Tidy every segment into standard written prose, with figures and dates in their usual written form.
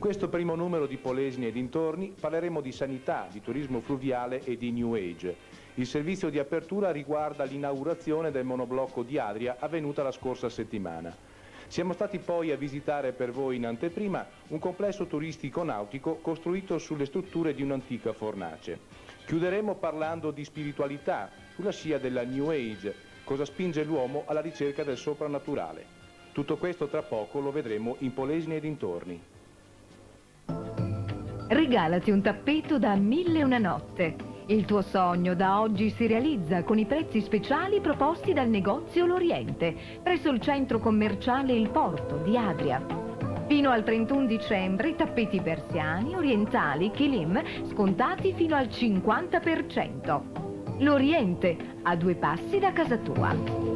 In questo primo numero di Polesine e dintorni parleremo di sanità, di turismo fluviale e di New Age. Il servizio di apertura riguarda l'inaugurazione del monoblocco di Adria avvenuta la scorsa settimana. Siamo stati poi a visitare per voi in anteprima un complesso turistico nautico costruito sulle strutture di un'antica fornace. Chiuderemo parlando di spiritualità, sulla scia della New Age, cosa spinge l'uomo alla ricerca del soprannaturale. Tutto questo tra poco lo vedremo in Polesine e dintorni. Regalati un tappeto da 1001 notte. Il tuo sogno da oggi si realizza con i prezzi speciali proposti dal negozio L'Oriente, presso il centro commerciale Il Porto di Adria. Fino al 31 dicembre tappeti persiani, orientali, kilim scontati fino al 50%. L'Oriente, a 2 passi da casa tua.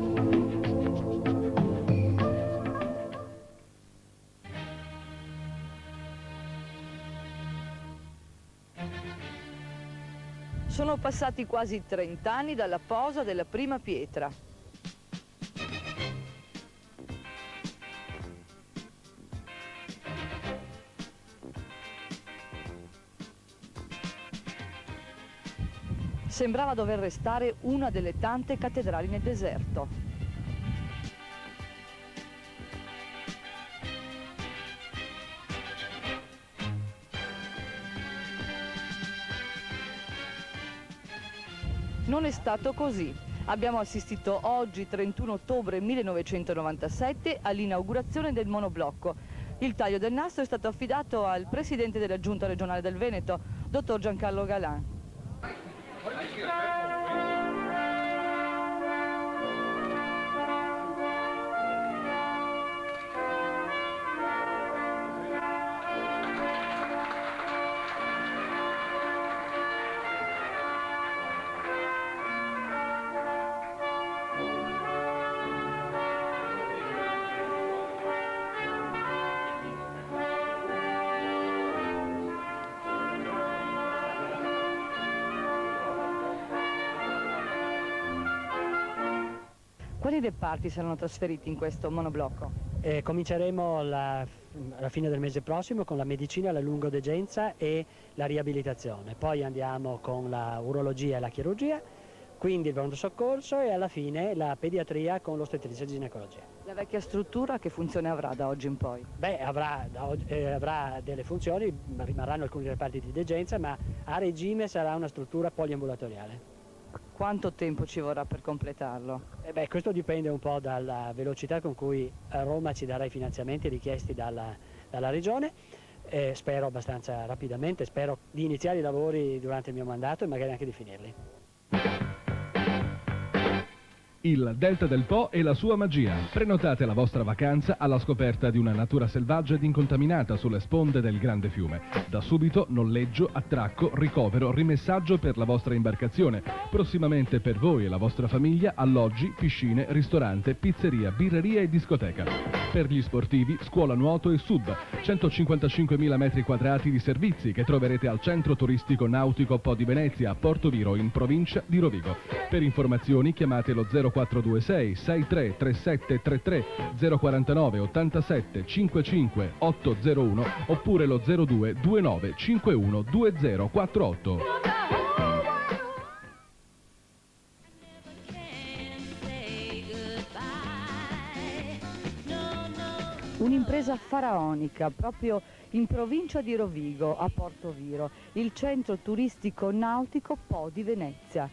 Sono passati quasi 30 anni dalla posa della prima pietra. Sembrava dover restare una delle tante cattedrali nel deserto. Non è stato così. Abbiamo assistito oggi, 31 ottobre 1997, all'inaugurazione del monoblocco. Il taglio del nastro è stato affidato al presidente della Giunta regionale del Veneto, dottor Giancarlo Galan. Quali reparti saranno trasferiti in questo monoblocco? Cominceremo alla fine del mese prossimo con la medicina, la lungodegenza e la riabilitazione. Poi andiamo con la urologia e la chirurgia, quindi il pronto soccorso e alla fine la pediatria con l'ostetricia e ginecologia. La vecchia struttura che funzione avrà da oggi in poi? Beh, avrà delle funzioni, rimarranno alcuni reparti di degenza, ma a regime sarà una struttura poliambulatoriale. Quanto tempo ci vorrà per completarlo? Questo dipende un po' dalla velocità con cui Roma ci darà i finanziamenti richiesti dalla Regione. Spero abbastanza rapidamente, spero di iniziare i lavori durante il mio mandato e magari anche di finirli. Il Delta del Po e la sua magia. Prenotate la vostra vacanza alla scoperta di una natura selvaggia ed incontaminata sulle sponde del grande fiume. Da subito noleggio, attracco, ricovero, rimessaggio per la vostra imbarcazione. Prossimamente per voi e la vostra famiglia alloggi, piscine, ristorante, pizzeria, birreria e discoteca. Per gli sportivi, scuola nuoto e sub. 155.000 metri quadrati di servizi che troverete al centro turistico nautico Po di Venezia a Porto Viro in provincia di Rovigo. Per informazioni chiamate lo 0426 633733 049 87 55 801 oppure lo 02 29 51 2048. Un'impresa faraonica proprio in provincia di Rovigo, a Porto Viro, il centro turistico nautico Po di Venezia.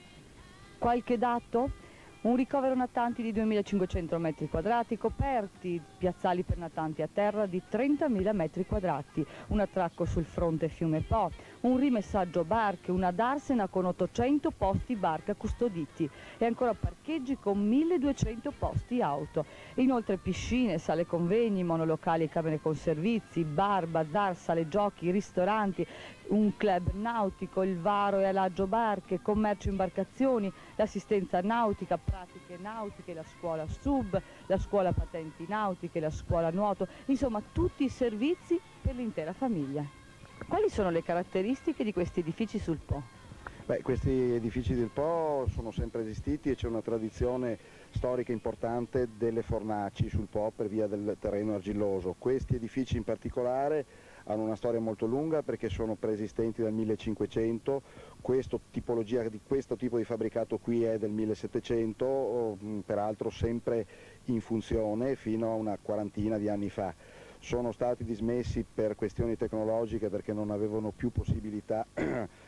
Qualche dato? Un ricovero natanti di 2.500 metri quadrati, coperti piazzali per natanti a terra di 30.000 metri quadrati, un attracco sul fronte fiume Po, un rimessaggio barche, una darsena con 800 posti barca custoditi e ancora parcheggi con 1.200 posti auto. Inoltre piscine, sale convegni, monolocali e camere con servizi, bar, bazar, sale giochi, ristoranti, un club nautico, il varo e alaggio barche, commercio imbarcazioni, l'assistenza nautica, pratiche nautiche, la scuola sub, la scuola patenti nautiche, la scuola nuoto, insomma tutti i servizi per l'intera famiglia. Quali sono le caratteristiche di questi edifici sul Po? Questi edifici del Po sono sempre esistiti e c'è una tradizione storica importante delle fornaci sul Po per via del terreno argilloso. Questi edifici in particolare hanno una storia molto lunga perché sono preesistenti dal 1500, questo tipo di fabbricato qui è del 1700, peraltro sempre in funzione fino a una quarantina di anni fa. Sono stati dismessi per questioni tecnologiche perché non avevano più possibilità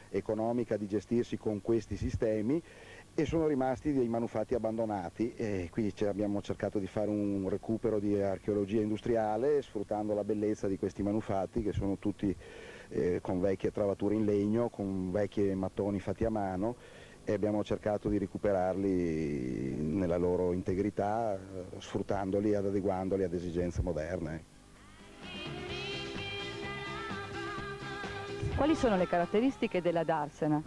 economica di gestirsi con questi sistemi e sono rimasti dei manufatti abbandonati e quindi abbiamo cercato di fare un recupero di archeologia industriale sfruttando la bellezza di questi manufatti che sono tutti con vecchie travature in legno, con vecchi mattoni fatti a mano e abbiamo cercato di recuperarli nella loro integrità sfruttandoli ed adeguandoli ad esigenze moderne. Quali sono le caratteristiche della Darsena?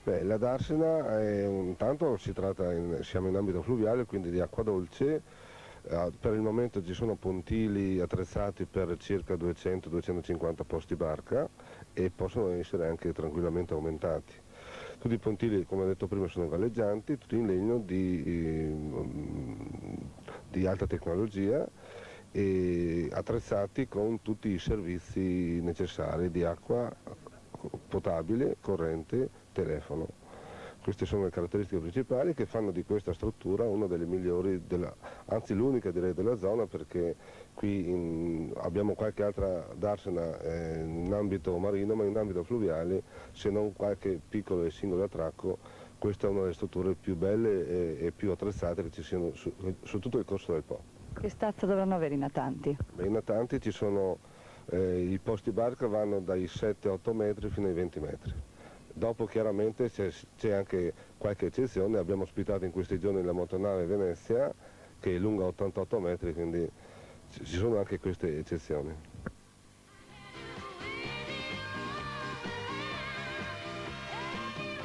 Beh, la Darsena intanto siamo in ambito fluviale, quindi di acqua dolce. Per il momento ci sono pontili attrezzati per circa 200-250 posti barca e possono essere anche tranquillamente aumentati. Tutti i pontili, come ho detto prima, sono galleggianti, tutti in legno di alta tecnologia e attrezzati con tutti i servizi necessari di acqua potabile, corrente, telefono. Queste sono le caratteristiche principali che fanno di questa struttura una delle migliori, anzi l'unica direi della zona, perché qui abbiamo qualche altra darsena in ambito marino, ma in ambito fluviale, se non qualche piccolo e singolo attracco, questa è una delle strutture più belle e più attrezzate che ci siano su tutto il corso del Po. Che stazza dovranno avere i natanti? Beh, i natanti ci sono, i posti barca vanno dai 7-8 metri fino ai 20 metri. Dopo chiaramente c'è anche qualche eccezione, abbiamo ospitato in questi giorni la motonave Venezia che è lunga 88 metri, quindi ci sono anche queste eccezioni.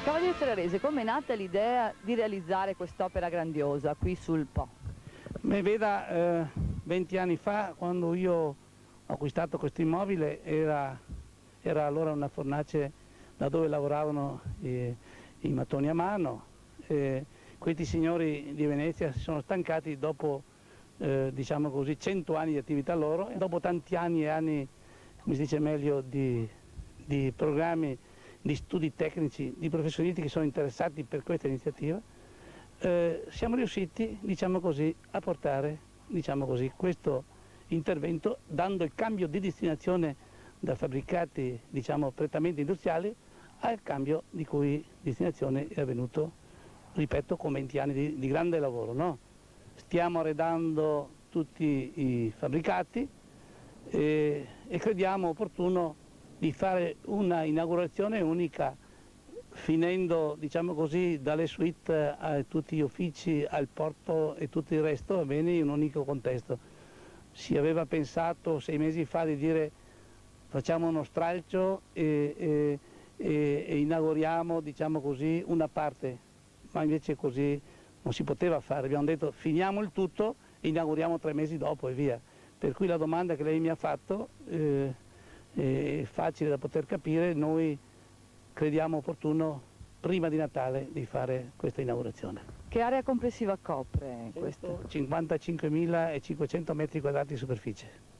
Cavaliere Ferrarese, come è nata l'idea di realizzare quest'opera grandiosa qui sul Po? Veda, 20 anni fa, quando io ho acquistato questo immobile, era allora una fornace da dove lavoravano i mattoni a mano. Questi signori di Venezia si sono stancati dopo, diciamo così, 100 anni di attività loro, e dopo tanti anni e anni, come si dice meglio, di programmi, di studi tecnici, di professionisti che sono interessati per questa iniziativa, siamo riusciti, diciamo così, a portare, diciamo così, questo intervento, dando il cambio di destinazione da fabbricati, diciamo, prettamente industriali al cambio di cui destinazione è avvenuto, ripeto, con 20 anni di grande lavoro, no? Stiamo arredando tutti i fabbricati e crediamo opportuno di fare una inaugurazione unica, finendo, diciamo così, dalle suite a tutti gli uffici, al porto e tutto il resto, va bene, in un unico contesto. Si aveva pensato 6 mesi fa di dire facciamo uno stralcio e inauguriamo, diciamo così, una parte, ma invece così non si poteva fare. Abbiamo detto finiamo il tutto e inauguriamo 3 mesi dopo e via. Per cui la domanda che lei mi ha fatto è facile da poter capire. Noi crediamo opportuno prima di Natale di fare questa inaugurazione. Che area complessiva copre questo? 55.500 metri quadrati di superficie.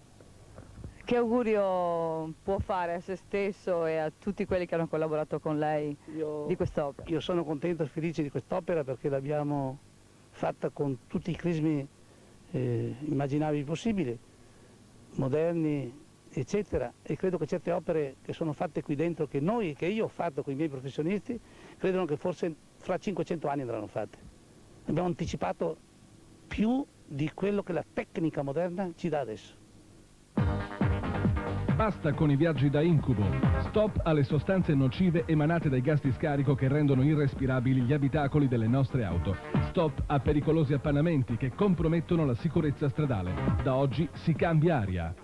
Che augurio può fare a se stesso e a tutti quelli che hanno collaborato con lei di quest'opera? Io sono contento e felice di quest'opera perché l'abbiamo fatta con tutti i crismi immaginabili possibili, moderni, eccetera, e credo che certe opere che sono fatte qui dentro, che io ho fatto con i miei professionisti, credono che forse fra 500 anni andranno fatte. Abbiamo anticipato più di quello che la tecnica moderna ci dà adesso. Basta con i viaggi da incubo. Stop alle sostanze nocive emanate dai gas di scarico che rendono irrespirabili gli abitacoli delle nostre auto. Stop a pericolosi appannamenti che compromettono la sicurezza stradale. Da oggi si cambia aria.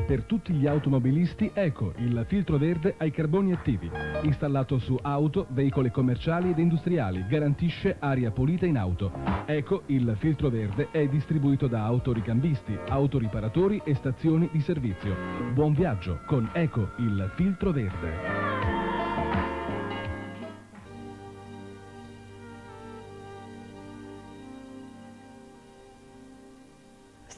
Per tutti gli automobilisti, ecco il filtro verde ai carboni attivi. Installato su auto, veicoli commerciali ed industriali, garantisce aria pulita in auto. Eco il filtro verde è distribuito da autoricambisti, autoriparatori e stazioni di servizio. Buon viaggio con Eco il filtro verde.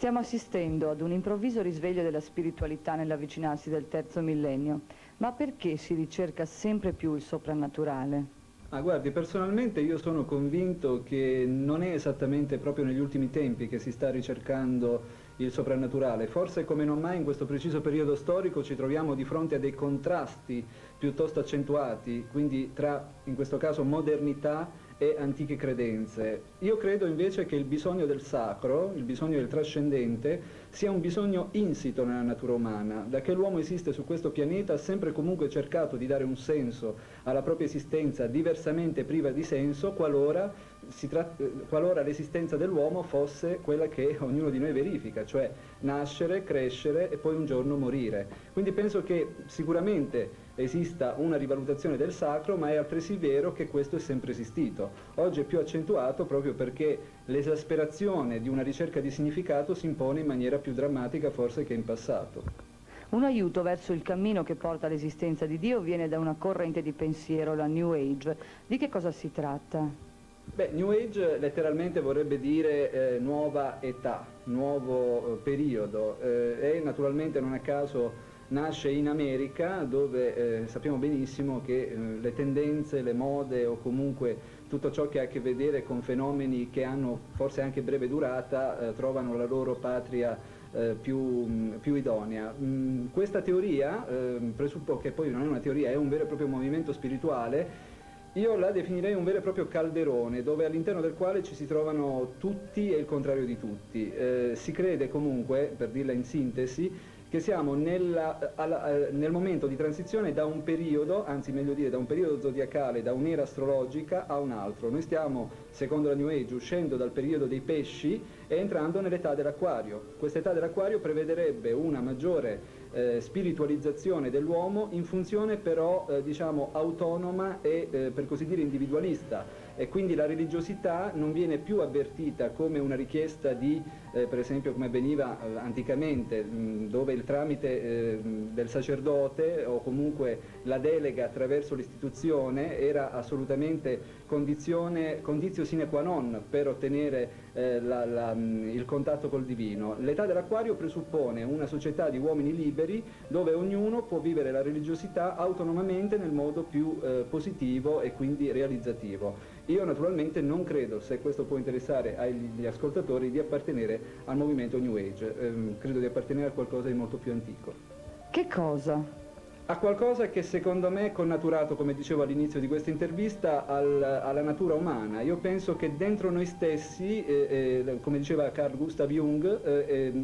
Stiamo assistendo ad un improvviso risveglio della spiritualità nell'avvicinarsi del terzo millennio, ma perché si ricerca sempre più il soprannaturale? Ah, guardi, personalmente io sono convinto che non è esattamente proprio negli ultimi tempi che si sta ricercando il soprannaturale. Forse come non mai in questo preciso periodo storico ci troviamo di fronte a dei contrasti piuttosto accentuati, quindi tra, in questo caso, modernità e antiche credenze. Io credo invece che il bisogno del sacro, il bisogno del trascendente, sia un bisogno insito nella natura umana. Da che l'uomo esiste su questo pianeta ha sempre comunque cercato di dare un senso alla propria esistenza diversamente priva di senso, qualora l'esistenza dell'uomo fosse quella che ognuno di noi verifica, cioè nascere, crescere e poi un giorno morire. Quindi penso che sicuramente esista una rivalutazione del sacro, ma è altresì vero che questo è sempre esistito. Oggi è più accentuato proprio perché l'esasperazione di una ricerca di significato si impone in maniera più drammatica forse che in passato. Un aiuto verso il cammino che porta all'esistenza di Dio viene da una corrente di pensiero, la New Age. Di che cosa si tratta? Beh, New Age letteralmente vorrebbe dire nuova età, nuovo periodo, e naturalmente non a caso nasce in America, dove sappiamo benissimo che le tendenze, le mode o comunque tutto ciò che ha a che vedere con fenomeni che hanno forse anche breve durata trovano la loro patria più idonea. Questa teoria, che poi non è una teoria, è un vero e proprio movimento spirituale. Io la definirei un vero e proprio calderone, dove all'interno del quale ci si trovano tutti e il contrario di tutti. Si crede comunque, per dirla in sintesi, che siamo nel momento di transizione da un periodo, anzi meglio dire da un periodo zodiacale, da un'era astrologica a un altro. Noi stiamo, secondo la New Age, uscendo dal periodo dei pesci e entrando nell'età dell'acquario. Questa età dell'acquario prevederebbe una maggiore spiritualizzazione dell'uomo in funzione però diciamo autonoma e per così dire individualista, e quindi la religiosità non viene più avvertita come una richiesta di per esempio come avveniva anticamente, dove il tramite del sacerdote o comunque la delega attraverso l'istituzione era assolutamente conditio sine qua non per ottenere il contatto col divino. L'età dell'acquario presuppone una società di uomini liberi dove ognuno può vivere la religiosità autonomamente nel modo più positivo e quindi realizzativo. Io naturalmente non credo, se questo può interessare agli ascoltatori, di appartenere al movimento New Age, credo di appartenere a qualcosa di molto più antico. Che cosa? A qualcosa che secondo me è connaturato, come dicevo all'inizio di questa intervista, alla natura umana. Io penso che dentro noi stessi, come diceva Carl Gustav Jung,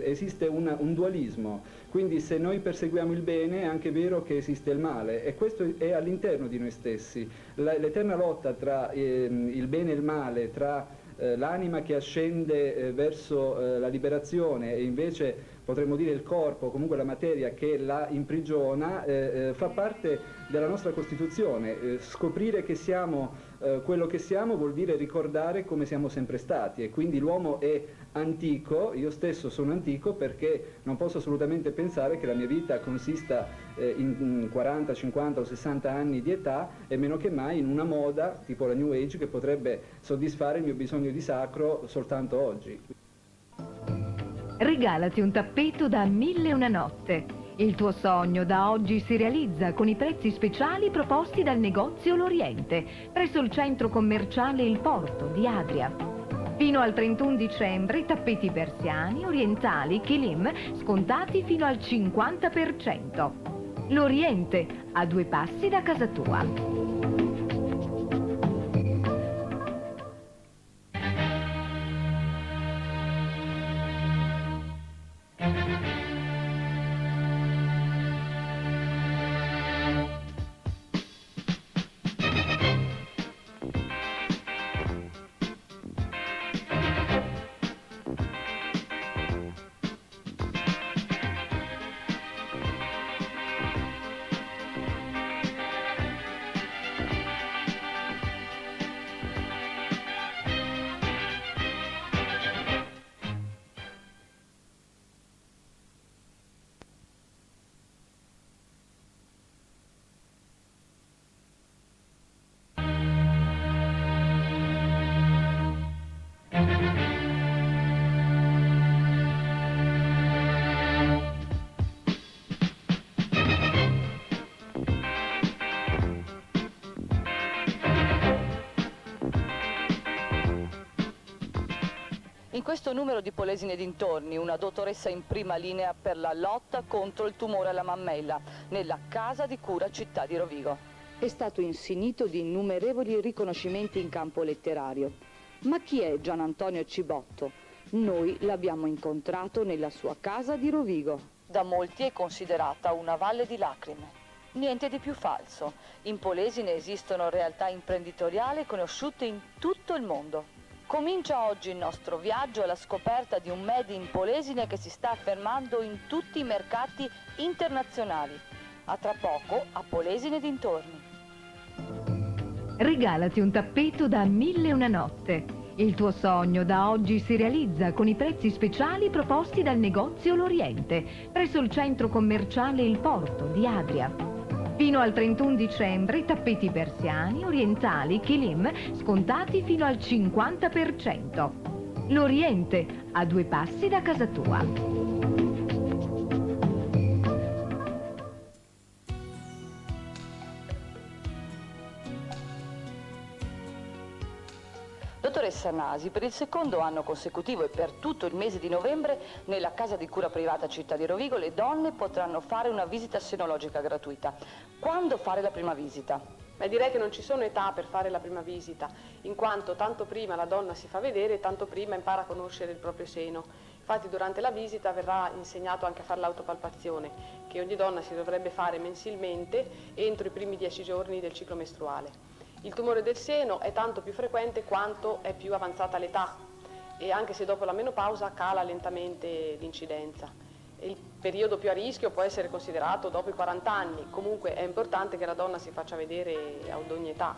esiste un dualismo. Quindi se noi perseguiamo il bene è anche vero che esiste il male, e questo è all'interno di noi stessi. L'eterna lotta tra il bene e il male, tra l'anima che ascende verso la liberazione e invece potremmo dire il corpo, comunque la materia che la imprigiona, fa parte della nostra Costituzione. Scoprire che siamo quello che siamo vuol dire ricordare come siamo sempre stati, e quindi l'uomo è antico, io stesso sono antico perché non posso assolutamente pensare che la mia vita consista in 40, 50 o 60 anni di età, e meno che mai in una moda tipo la New Age che potrebbe soddisfare il mio bisogno di sacro soltanto oggi. Regalati un tappeto da 1001 notte. Il tuo sogno da oggi si realizza con i prezzi speciali proposti dal negozio L'Oriente, presso il centro commerciale Il Porto di Adria. Fino al 31 dicembre tappeti persiani, orientali, kilim scontati fino al 50%. L'Oriente, a 2 passi da casa tua. questo numero di Polesine dintorni, una dottoressa in prima linea per la lotta contro il tumore alla mammella, nella Casa di Cura Città di Rovigo. È stato insignito di innumerevoli riconoscimenti in campo letterario. Ma chi è Gian Antonio Cibotto? Noi l'abbiamo incontrato nella sua casa di Rovigo. Da molti è considerata una valle di lacrime. Niente di più falso. In Polesine esistono realtà imprenditoriali conosciute in tutto il mondo. Comincia oggi il nostro viaggio alla scoperta di un made in Polesine che si sta affermando in tutti i mercati internazionali. A tra poco a Polesine dintorni. Regalati un tappeto da 1001 notte. Il tuo sogno da oggi si realizza con i prezzi speciali proposti dal negozio L'Oriente, presso il centro commerciale Il Porto di Adria. Fino al 31 dicembre tappeti persiani, orientali, kilim scontati fino al 50%. L'Oriente, a 2 passi da casa tua. Dottoressa Nasi, per il secondo anno consecutivo e per tutto il mese di novembre, nella casa di cura privata Città di Rovigo, le donne potranno fare una visita senologica gratuita. Quando fare la prima visita? Beh, direi che non ci sono età per fare la prima visita, in quanto tanto prima la donna si fa vedere, tanto prima impara a conoscere il proprio seno. Infatti durante la visita verrà insegnato anche a fare l'autopalpazione, che ogni donna si dovrebbe fare mensilmente entro i primi 10 giorni del ciclo mestruale. Il tumore del seno è tanto più frequente quanto è più avanzata l'età e anche se dopo la menopausa cala lentamente l'incidenza. Il periodo più a rischio può essere considerato dopo i 40 anni, comunque è importante che la donna si faccia vedere ad ogni età.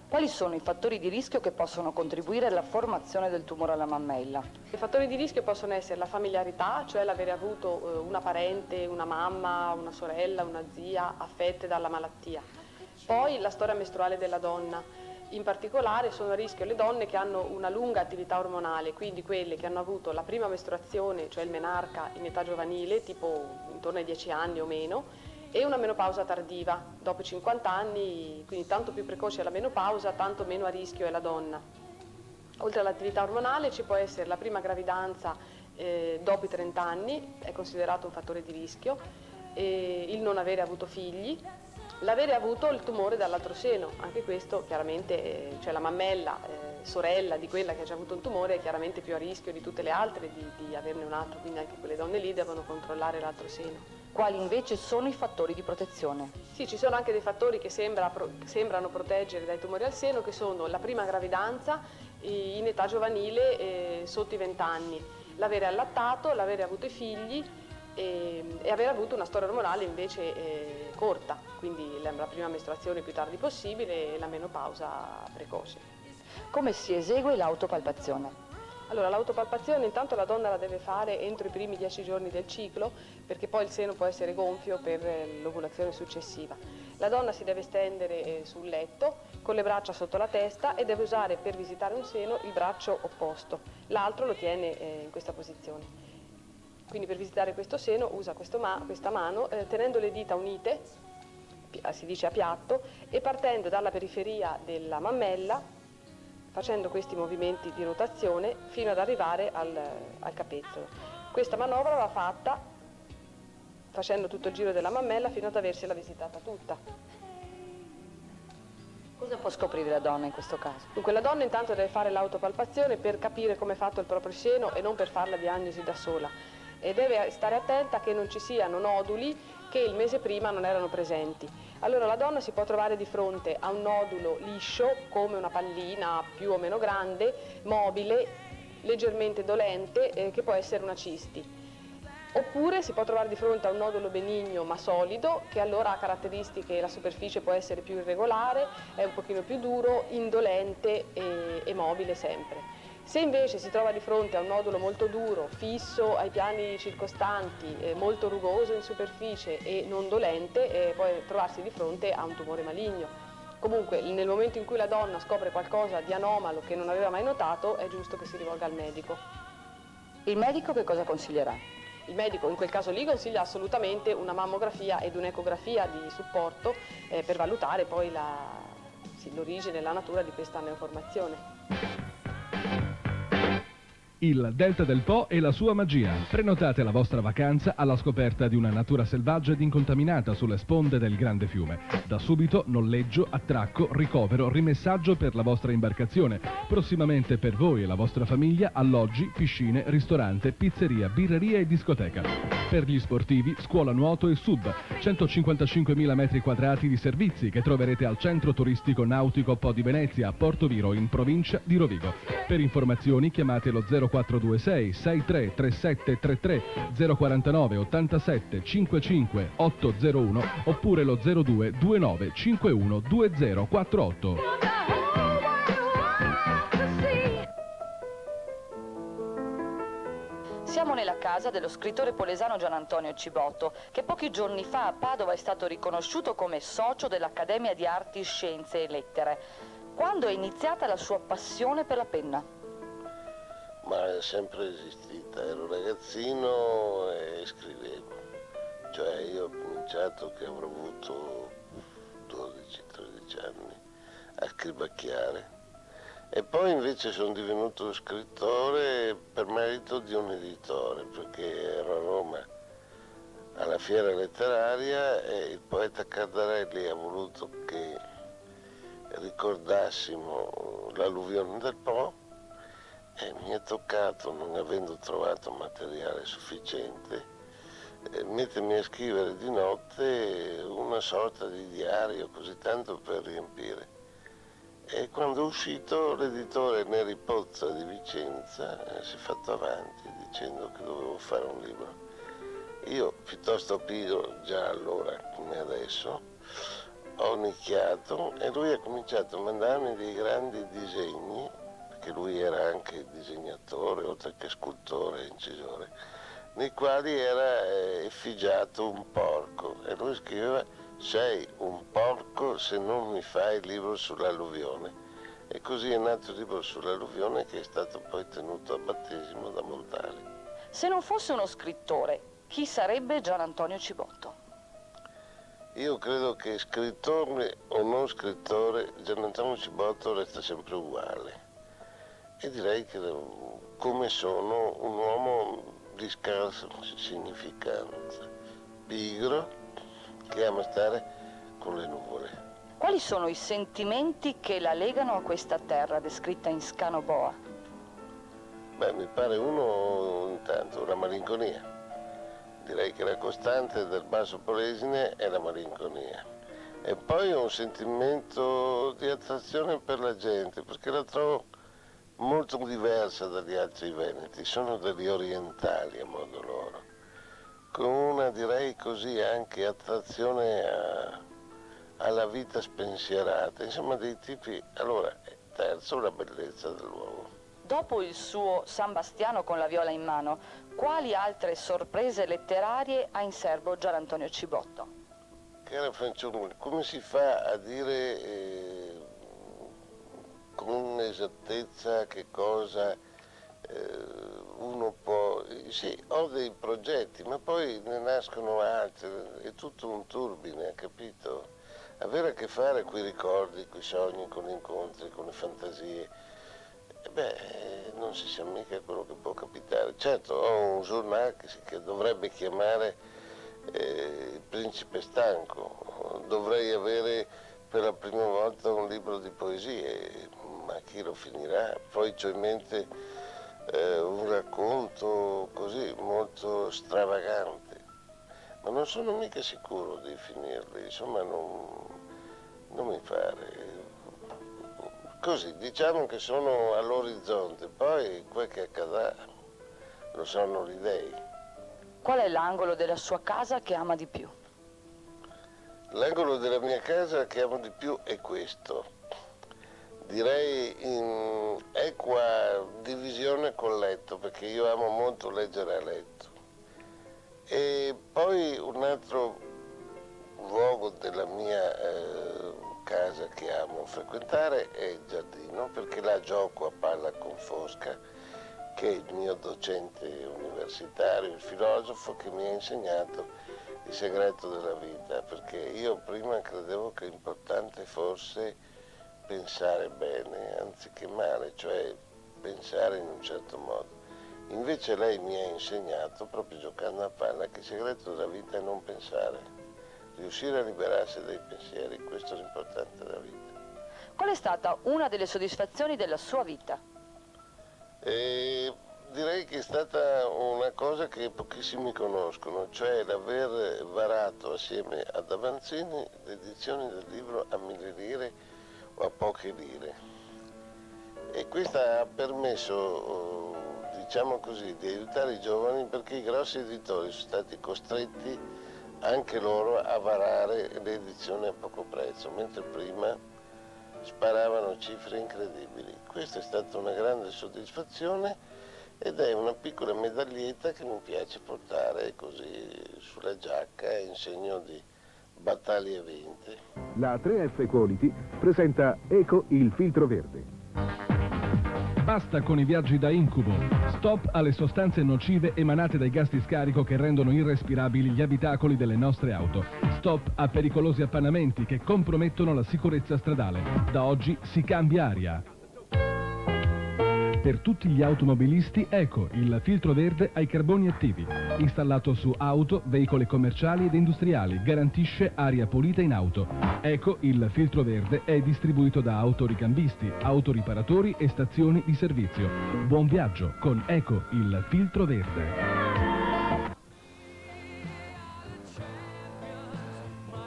Quali sono i fattori di rischio che possono contribuire alla formazione del tumore alla mammella? I fattori di rischio possono essere la familiarità, cioè l'avere avuto una parente, una mamma, una sorella, una zia affette dalla malattia. Poi la storia mestruale della donna, in particolare sono a rischio le donne che hanno una lunga attività ormonale, quindi quelle che hanno avuto la prima mestruazione, cioè il menarca in età giovanile, tipo intorno ai 10 anni o meno, e una menopausa tardiva, dopo i 50 anni, quindi tanto più precoce la menopausa, tanto meno a rischio è la donna. Oltre all'attività ormonale ci può essere la prima gravidanza dopo i 30 anni, è considerato un fattore di rischio, il non avere avuto figli, l'avere avuto il tumore dall'altro seno, anche questo chiaramente, cioè la mammella sorella di quella che ha già avuto un tumore è chiaramente più a rischio di tutte le altre di averne un altro, quindi anche quelle donne lì devono controllare l'altro seno. Quali invece sono i fattori di protezione? Sì, ci sono anche dei fattori che sembrano proteggere dai tumori al seno, che sono la prima gravidanza in età giovanile sotto i 20 anni, l'avere allattato, l'avere avuto i figli, e aver avuto una storia ormonale invece corta, quindi la prima mestruazione più tardi possibile e la menopausa precoce. Come si esegue l'autopalpazione? Allora, l'autopalpazione intanto la donna la deve fare entro i primi 10 giorni del ciclo, perché poi il seno può essere gonfio per l'ovulazione successiva. La donna si deve stendere sul letto con le braccia sotto la testa e deve usare per visitare un seno il braccio opposto, l'altro lo tiene in questa posizione. Quindi per visitare questo seno usa questa mano tenendo le dita unite, si dice a piatto, e partendo dalla periferia della mammella, facendo questi movimenti di rotazione fino ad arrivare al capezzolo. Questa manovra va fatta facendo tutto il giro della mammella fino ad aversela visitata tutta. Cosa può scoprire la donna in questo caso? Dunque la donna intanto deve fare l'autopalpazione per capire come è fatto il proprio seno e non per fare la diagnosi da sola. E deve stare attenta che non ci siano noduli che il mese prima non erano presenti. Allora la donna si può trovare di fronte a un nodulo liscio, come una pallina più o meno grande, mobile, leggermente dolente, che può essere una cisti. Oppure si può trovare di fronte a un nodulo benigno ma solido, che allora ha caratteristiche, la superficie può essere più irregolare, è un pochino più duro, indolente e mobile sempre. Se invece si trova di fronte a un nodulo molto duro, fisso ai piani circostanti, molto rugoso in superficie e non dolente, può trovarsi di fronte a un tumore maligno. Comunque, nel momento in cui la donna scopre qualcosa di anomalo che non aveva mai notato, è giusto che si rivolga al medico. Il medico che cosa consiglierà? Il medico in quel caso lì consiglia assolutamente una mammografia ed un'ecografia di supporto per valutare poi l'origine e la natura di questa neoformazione. Il Delta del Po e la sua magia. Prenotate la vostra vacanza alla scoperta di una natura selvaggia ed incontaminata sulle sponde del grande fiume. Da subito noleggio, attracco, ricovero, rimessaggio per la vostra imbarcazione. Prossimamente per voi e la vostra famiglia alloggi, piscine, ristorante, pizzeria, birreria e discoteca. Per gli sportivi, scuola nuoto e sub. 155.000 metri quadrati di servizi che troverete al centro turistico nautico Po di Venezia a Porto Viro in provincia di Rovigo. Per informazioni chiamate lo 0426 63 3733 049 87 55 801 oppure lo 02 29 51 2048. Siamo nella casa dello scrittore polesano Gian Antonio Cibotto, che pochi giorni fa a Padova è stato riconosciuto come socio dell'Accademia di Arti, Scienze e Lettere. Quando è iniziata la sua passione per la penna? Ma è sempre esistita, ero ragazzino e scrivevo. Cioè io ho cominciato che avrò avuto 12-13 anni a scribacchiare. E poi invece sono divenuto scrittore per merito di un editore, perché ero a Roma alla fiera letteraria e il poeta Cardarelli ha voluto che ricordassimo l'alluvione del Po e mi è toccato, non avendo trovato materiale sufficiente, mettermi a scrivere di notte una sorta di diario, così tanto per riempire. E quando è uscito l'editore Neri Pozza di Vicenza si è fatto avanti dicendo che dovevo fare un libro. Io, piuttosto pigro già allora come adesso, ho nicchiato e lui ha cominciato a mandarmi dei grandi disegni, perché lui era anche disegnatore oltre che scultore e incisore, nei quali era effigiato un porco e lui scriveva: sei un porco se non mi fai il libro sull'alluvione. E così è nato il libro sull'alluvione, che è stato poi tenuto a battesimo da Montale. Se non fosse uno scrittore, chi sarebbe Gian Antonio Cibotto? Io credo che scrittore o non scrittore, Gian Antonio Cibotto resta sempre uguale. E direi che, come sono, un uomo di scarsa significanza, pigro, che ama stare con le nuvole. Quali sono i sentimenti che la legano a questa terra descritta in Scano Boa? Beh, mi pare uno intanto, la malinconia. Direi che la costante del Basso Polesine è la malinconia. E poi un sentimento di attrazione per la gente, perché la trovo molto diversa dagli altri veneti, sono degli orientali a modo loro, con una, direi così, anche attrazione alla vita spensierata, insomma dei tipi. Allora, terzo, la bellezza dell'uomo. Dopo il suo San Bastiano con la viola in mano, quali altre sorprese letterarie ha in serbo Gian Antonio Cibotto? Cara fanciulla, come si fa a dire con esattezza che cosa uno può... Sì, ho dei progetti, ma poi ne nascono altri, è tutto un turbine, capito? Avere a che fare con i ricordi, con i sogni, con gli incontri, con le fantasie, non si sa mica quello che può capitare. Certo, ho un giornale che dovrebbe chiamare Il Principe Stanco, dovrei avere per la prima volta un libro di poesie, ma chi lo finirà? Poi c'ho in mente un racconto così molto stravagante, ma non sono mica sicuro di finirli, insomma non mi pare. Così, diciamo che sono all'orizzonte, poi quel che accadrà lo sanno gli dei. Qual è l'angolo della sua casa che ama di più? L'angolo della mia casa che amo di più è questo. Direi in equa divisione col letto, perché io amo molto leggere a letto. E poi un altro luogo della mia casa che amo frequentare è il giardino, perché là gioco a palla con Fosca, che è il mio docente universitario, il filosofo che mi ha insegnato il segreto della vita, perché io prima credevo che l'importante fosse pensare bene anziché male, cioè pensare in un certo modo. Invece lei mi ha insegnato, proprio giocando a palla, che il segreto della vita è non pensare, riuscire a liberarsi dai pensieri, questo è l'importante della vita. Qual è stata una delle soddisfazioni della sua vita? Direi che è stata una cosa che pochissimi conoscono, cioè l'aver varato assieme ad Avanzini l'edizione del libro a 1000 lire o a poche lire. E questo ha permesso, diciamo così, di aiutare i giovani, perché i grossi editori sono stati costretti anche loro a varare le edizioni a poco prezzo, mentre prima sparavano cifre incredibili. Questa è stata una grande soddisfazione ed è una piccola medaglietta che mi piace portare così sulla giacca in segno di battaglie vinte. La 3F Quality presenta Eco il filtro verde. Basta con i viaggi da incubo. Stop alle sostanze nocive emanate dai gas di scarico che rendono irrespirabili gli abitacoli delle nostre auto. Stop a pericolosi appannamenti che compromettono la sicurezza stradale. Da oggi si cambia aria. Per tutti gli automobilisti, Eco, il filtro verde ai carboni attivi. Installato su auto, veicoli commerciali ed industriali, garantisce aria pulita in auto. Eco, il filtro verde, è distribuito da autoricambisti, autoriparatori e stazioni di servizio. Buon viaggio con Eco, il filtro verde.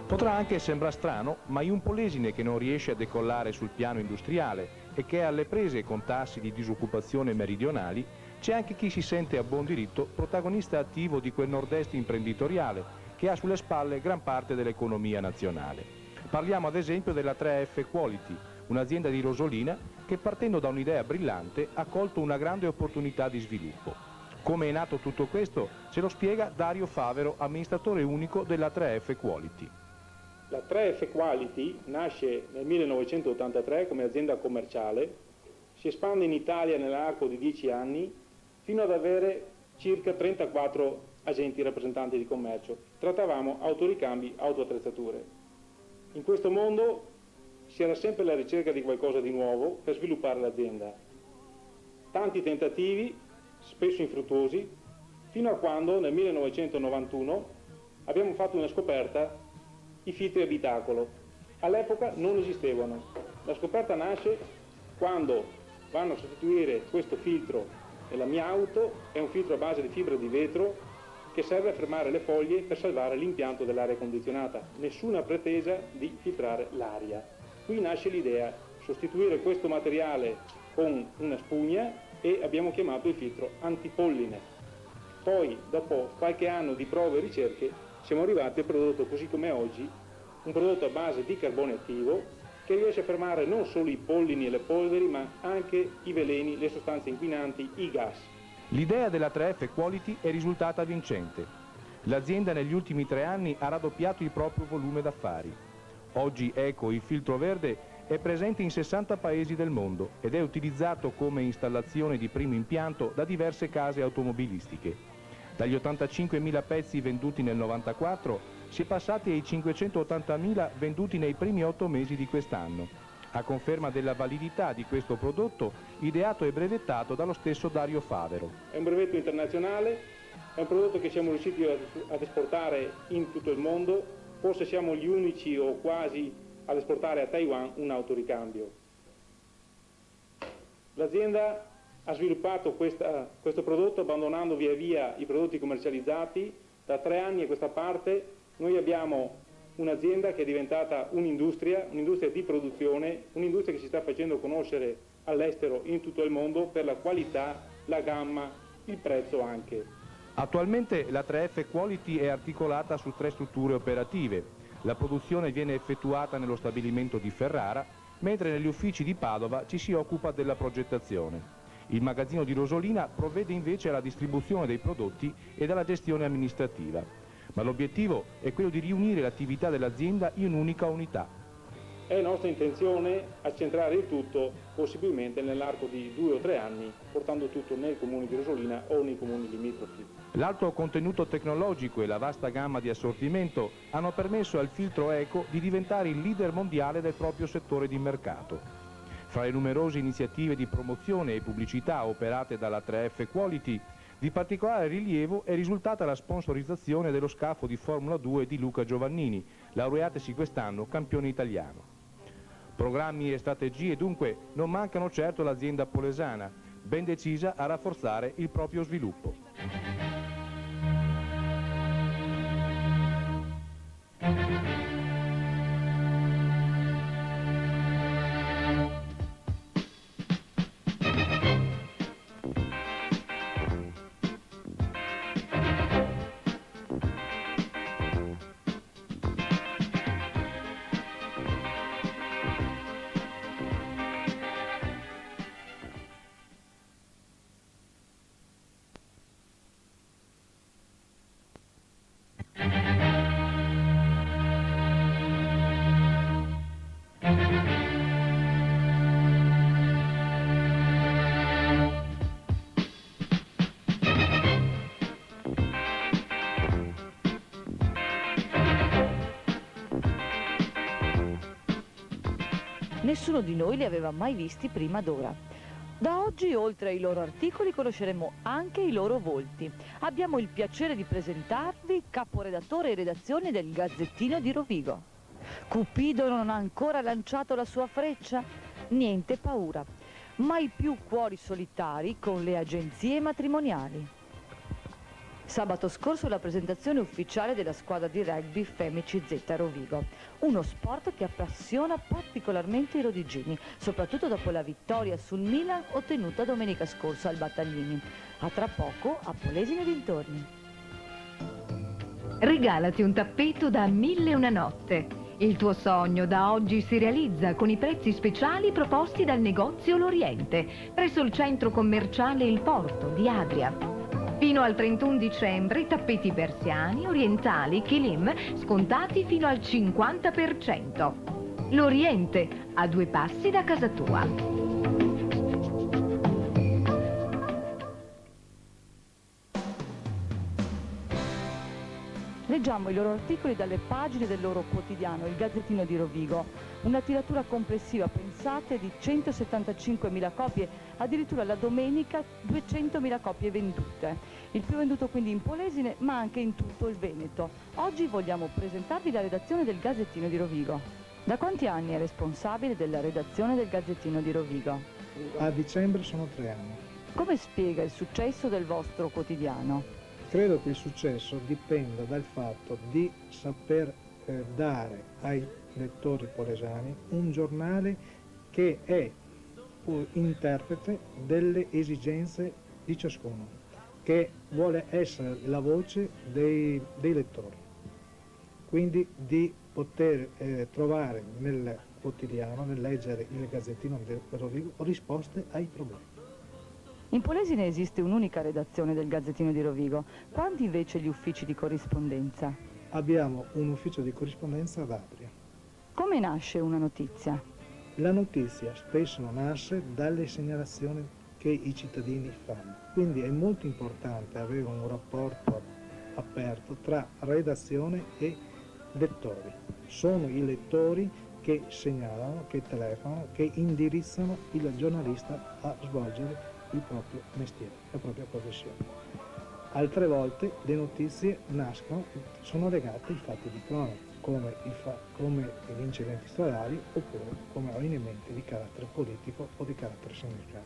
Potrà anche sembrare strano, ma in un Polesine che non riesce a decollare sul piano industriale e che è alle prese con tassi di disoccupazione meridionali, c'è anche chi si sente a buon diritto protagonista attivo di quel nord-est imprenditoriale che ha sulle spalle gran parte dell'economia nazionale. Parliamo ad esempio della 3F Quality, un'azienda di Rosolina che partendo da un'idea brillante ha colto una grande opportunità di sviluppo. Come è nato tutto questo ce lo spiega Dario Favero, amministratore unico della 3F Quality. La 3F Quality nasce nel 1983 come azienda commerciale, si espande in Italia nell'arco di 10 anni fino ad avere circa 34 agenti rappresentanti di commercio. Trattavamo autoricambi, autoattrezzature. In questo mondo si era sempre alla ricerca di qualcosa di nuovo per sviluppare l'azienda. Tanti tentativi, spesso infruttuosi, fino a quando nel 1991 abbiamo fatto una scoperta: i filtri abitacolo. All'epoca non esistevano. La scoperta nasce quando vanno a sostituire questo filtro nella mia auto, è un filtro a base di fibra di vetro che serve a fermare le foglie per salvare l'impianto dell'aria condizionata. Nessuna pretesa di filtrare l'aria. Qui nasce l'idea, sostituire questo materiale con una spugna e abbiamo chiamato il filtro antipolline. Poi, dopo qualche anno di prove e ricerche, siamo arrivati al prodotto così come è oggi, un prodotto a base di carbone attivo che riesce a fermare non solo i pollini e le polveri, ma anche i veleni, le sostanze inquinanti, i gas. L'idea della 3F Quality è risultata vincente. L'azienda negli ultimi 3 anni ha raddoppiato il proprio volume d'affari. Oggi Eco, il filtro verde, è presente in 60 paesi del mondo ed è utilizzato come installazione di primo impianto da diverse case automobilistiche. Dagli 85.000 pezzi venduti nel 94 si è passati ai 580.000 venduti nei primi 8 mesi di quest'anno, a conferma della validità di questo prodotto ideato e brevettato dallo stesso Dario Favero. È un brevetto internazionale, è un prodotto che siamo riusciti ad esportare in tutto il mondo, forse siamo gli unici o quasi ad esportare a Taiwan un autoricambio. L'azienda ha sviluppato questo prodotto abbandonando via via i prodotti commercializzati. Da 3 anni a questa parte noi abbiamo un'azienda che è diventata un'industria di produzione, un'industria che si sta facendo conoscere all'estero in tutto il mondo per la qualità, la gamma, il prezzo anche. Attualmente la 3F Quality è articolata su 3 strutture operative. La produzione viene effettuata nello stabilimento di Ferrara, mentre negli uffici di Padova ci si occupa della progettazione. Il magazzino di Rosolina provvede invece alla distribuzione dei prodotti e alla gestione amministrativa. Ma l'obiettivo è quello di riunire l'attività dell'azienda in un'unica unità. È nostra intenzione accentrare il tutto, possibilmente nell'arco di 2 o 3 anni, portando tutto nel comune di Rosolina o nei comuni limitrofi. L'alto contenuto tecnologico e la vasta gamma di assortimento hanno permesso al filtro Eco di diventare il leader mondiale del proprio settore di mercato. Fra le numerose iniziative di promozione e pubblicità operate dalla 3F Quality, di particolare rilievo è risultata la sponsorizzazione dello scafo di Formula 2 di Luca Giovannini, laureatesi quest'anno campione italiano. Programmi e strategie dunque non mancano certo l'azienda polesana, ben decisa a rafforzare il proprio sviluppo. Nessuno di noi li aveva mai visti prima d'ora. Da oggi, oltre ai loro articoli, conosceremo anche i loro volti. Abbiamo il piacere di presentarvi caporedattore e redazione del Gazzettino di Rovigo. Cupido non ha ancora lanciato la sua freccia? Niente paura. Mai più cuori solitari con le agenzie matrimoniali. Sabato scorso la presentazione ufficiale della squadra di rugby Femici Z Rovigo, uno sport che appassiona particolarmente i rodigini, soprattutto dopo la vittoria sul Milan ottenuta domenica scorsa al Battaglini. A tra poco a Polesine dintorni. Regalati un tappeto da 1001 notte. Il tuo sogno da oggi si realizza con i prezzi speciali proposti dal negozio L'Oriente, presso il centro commerciale Il Porto di Adria. Fino al 31 dicembre tappeti persiani, orientali, kilim scontati fino al 50%. L'Oriente, a 2 passi da casa tua. Leggiamo i loro articoli dalle pagine del loro quotidiano, il Gazzettino di Rovigo. Una tiratura complessiva, pensate, di 175.000 copie, addirittura la domenica 200.000 copie vendute. Il più venduto quindi in Polesine, ma anche in tutto il Veneto. Oggi vogliamo presentarvi la redazione del Gazzettino di Rovigo. Da quanti anni è responsabile della redazione del Gazzettino di Rovigo? A dicembre sono 3 anni. Come spiega il successo del vostro quotidiano? Credo che il successo dipenda dal fatto di saper dare ai lettori polesani un giornale che è interprete delle esigenze di ciascuno, che vuole essere la voce dei lettori, quindi di poter trovare nel quotidiano, nel leggere il Gazzettino di Rovigo, risposte ai problemi. In Polesine esiste un'unica redazione del Gazzettino di Rovigo. Quanti invece gli uffici di corrispondenza? Abbiamo un ufficio di corrispondenza ad Adria. Come nasce una notizia? La notizia spesso nasce dalle segnalazioni che i cittadini fanno. Quindi è molto importante avere un rapporto aperto tra redazione e lettori. Sono i lettori che segnalano, che telefonano, che indirizzano il giornalista a svolgere il proprio mestiere, la propria professione. Altre volte le notizie sono legate ai fatti di cronaca, come gli incidenti stradali oppure come avvenimenti di carattere politico o di carattere sindacale.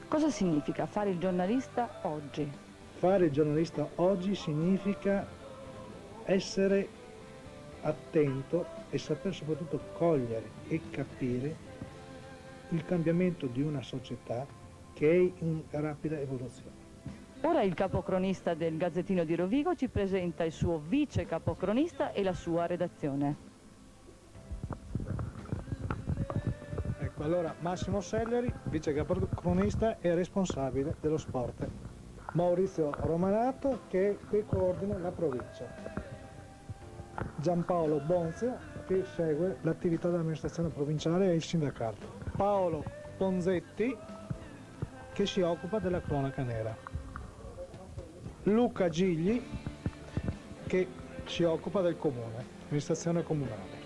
Cosa significa fare il giornalista oggi? Fare il giornalista oggi significa essere attento e saper soprattutto cogliere e capire il cambiamento di una società che è in rapida evoluzione. Ora il capocronista del Gazzettino di Rovigo ci presenta il suo vice capocronista e la sua redazione. Ecco, allora Massimo Selleri, vice capocronista e responsabile dello sport. Maurizio Romanato, che coordina la provincia. Giampaolo Bonzio, che segue l'attività dell'amministrazione provinciale e il sindacato. Paolo Ponzetti, che si occupa della cronaca nera. Luca Gigli, che si occupa del comune, amministrazione comunale.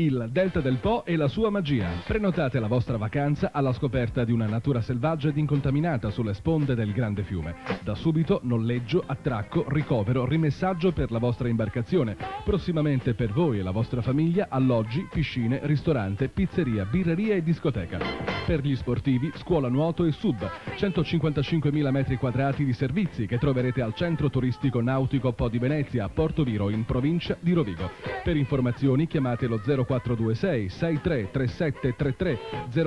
Il Delta del Po e la sua magia. Prenotate la vostra vacanza alla scoperta di una natura selvaggia ed incontaminata sulle sponde del grande fiume. Da subito noleggio, attracco, ricovero, rimessaggio per la vostra imbarcazione. Prossimamente per voi e la vostra famiglia alloggi, piscine, ristorante, pizzeria, birreria e discoteca. Per gli sportivi, scuola nuoto e sub. 155.000 metri quadrati di servizi che troverete al centro turistico nautico Po di Venezia a Porto Viro in provincia di Rovigo. Per informazioni chiamate lo 0426 63 3733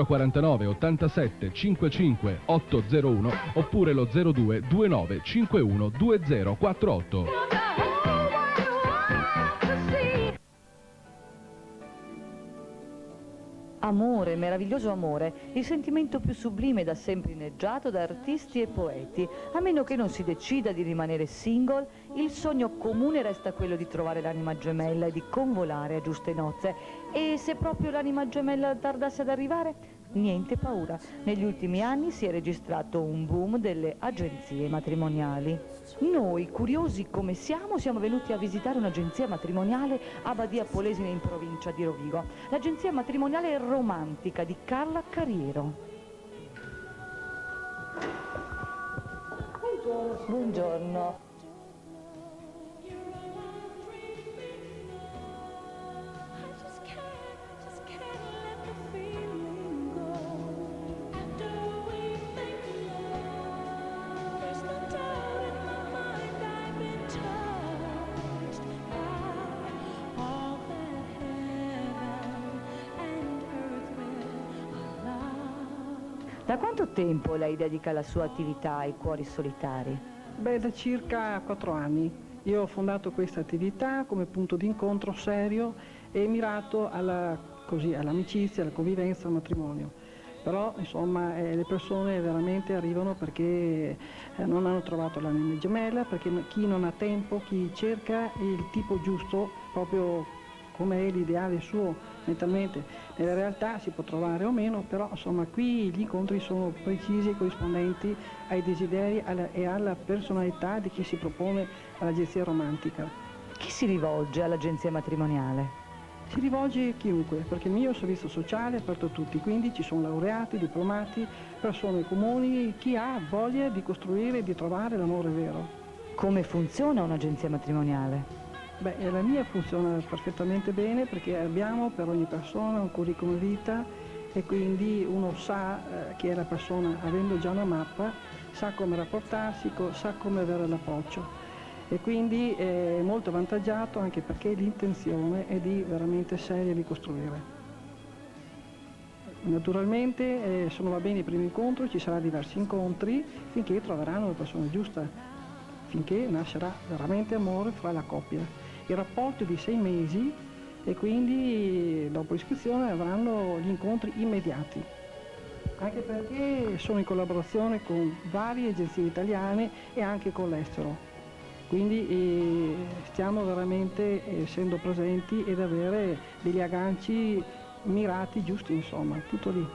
049 87 55 801 oppure lo 02 29 51 2048. Amore, meraviglioso amore, il sentimento più sublime da sempre inneggiato da artisti e poeti. A meno che non si decida di rimanere single, il sogno comune resta quello di trovare l'anima gemella e di convolare a giuste nozze. E se proprio l'anima gemella tardasse ad arrivare? Niente paura. Negli ultimi anni si è registrato un boom delle agenzie matrimoniali. Noi, curiosi come siamo venuti a visitare un'agenzia matrimoniale a Badia Polesine in provincia di Rovigo. L'agenzia matrimoniale romantica di Carla Carriero. Buongiorno. Da quanto tempo lei dedica la sua attività ai cuori solitari? Beh, da circa 4 anni. Io ho fondato questa attività come punto di incontro serio e mirato all'amicizia, alla convivenza, al matrimonio. Però, insomma, le persone veramente arrivano perché non hanno trovato l'anima gemella, perché chi non ha tempo, chi cerca il tipo giusto, proprio come è l'ideale suo mentalmente. Nella realtà si può trovare o meno, però insomma qui gli incontri sono precisi e corrispondenti ai desideri e alla personalità di chi si propone all'agenzia romantica. Chi si rivolge all'agenzia matrimoniale? Si rivolge chiunque, perché il mio servizio sociale è aperto a tutti, quindi ci sono laureati, diplomati, persone comuni, chi ha voglia di costruire e di trovare l'amore vero. Come funziona un'agenzia matrimoniale? Beh, la mia funziona perfettamente bene perché abbiamo per ogni persona un curriculum vita e quindi uno sa chi è la persona, avendo già una mappa, sa come rapportarsi, sa come avere l'approccio e quindi è molto avvantaggiato anche perché l'intenzione è di veramente seria di costruire. Naturalmente se non va bene il primo incontro ci saranno diversi incontri finché troveranno la persona giusta, finché nascerà veramente amore fra la coppia. Il rapporto è di 6 mesi e quindi dopo l'iscrizione avranno gli incontri immediati, anche perché sono in collaborazione con varie agenzie italiane e anche con l'estero, quindi stiamo veramente essendo presenti ed avere degli agganci mirati giusti, insomma, tutto lì.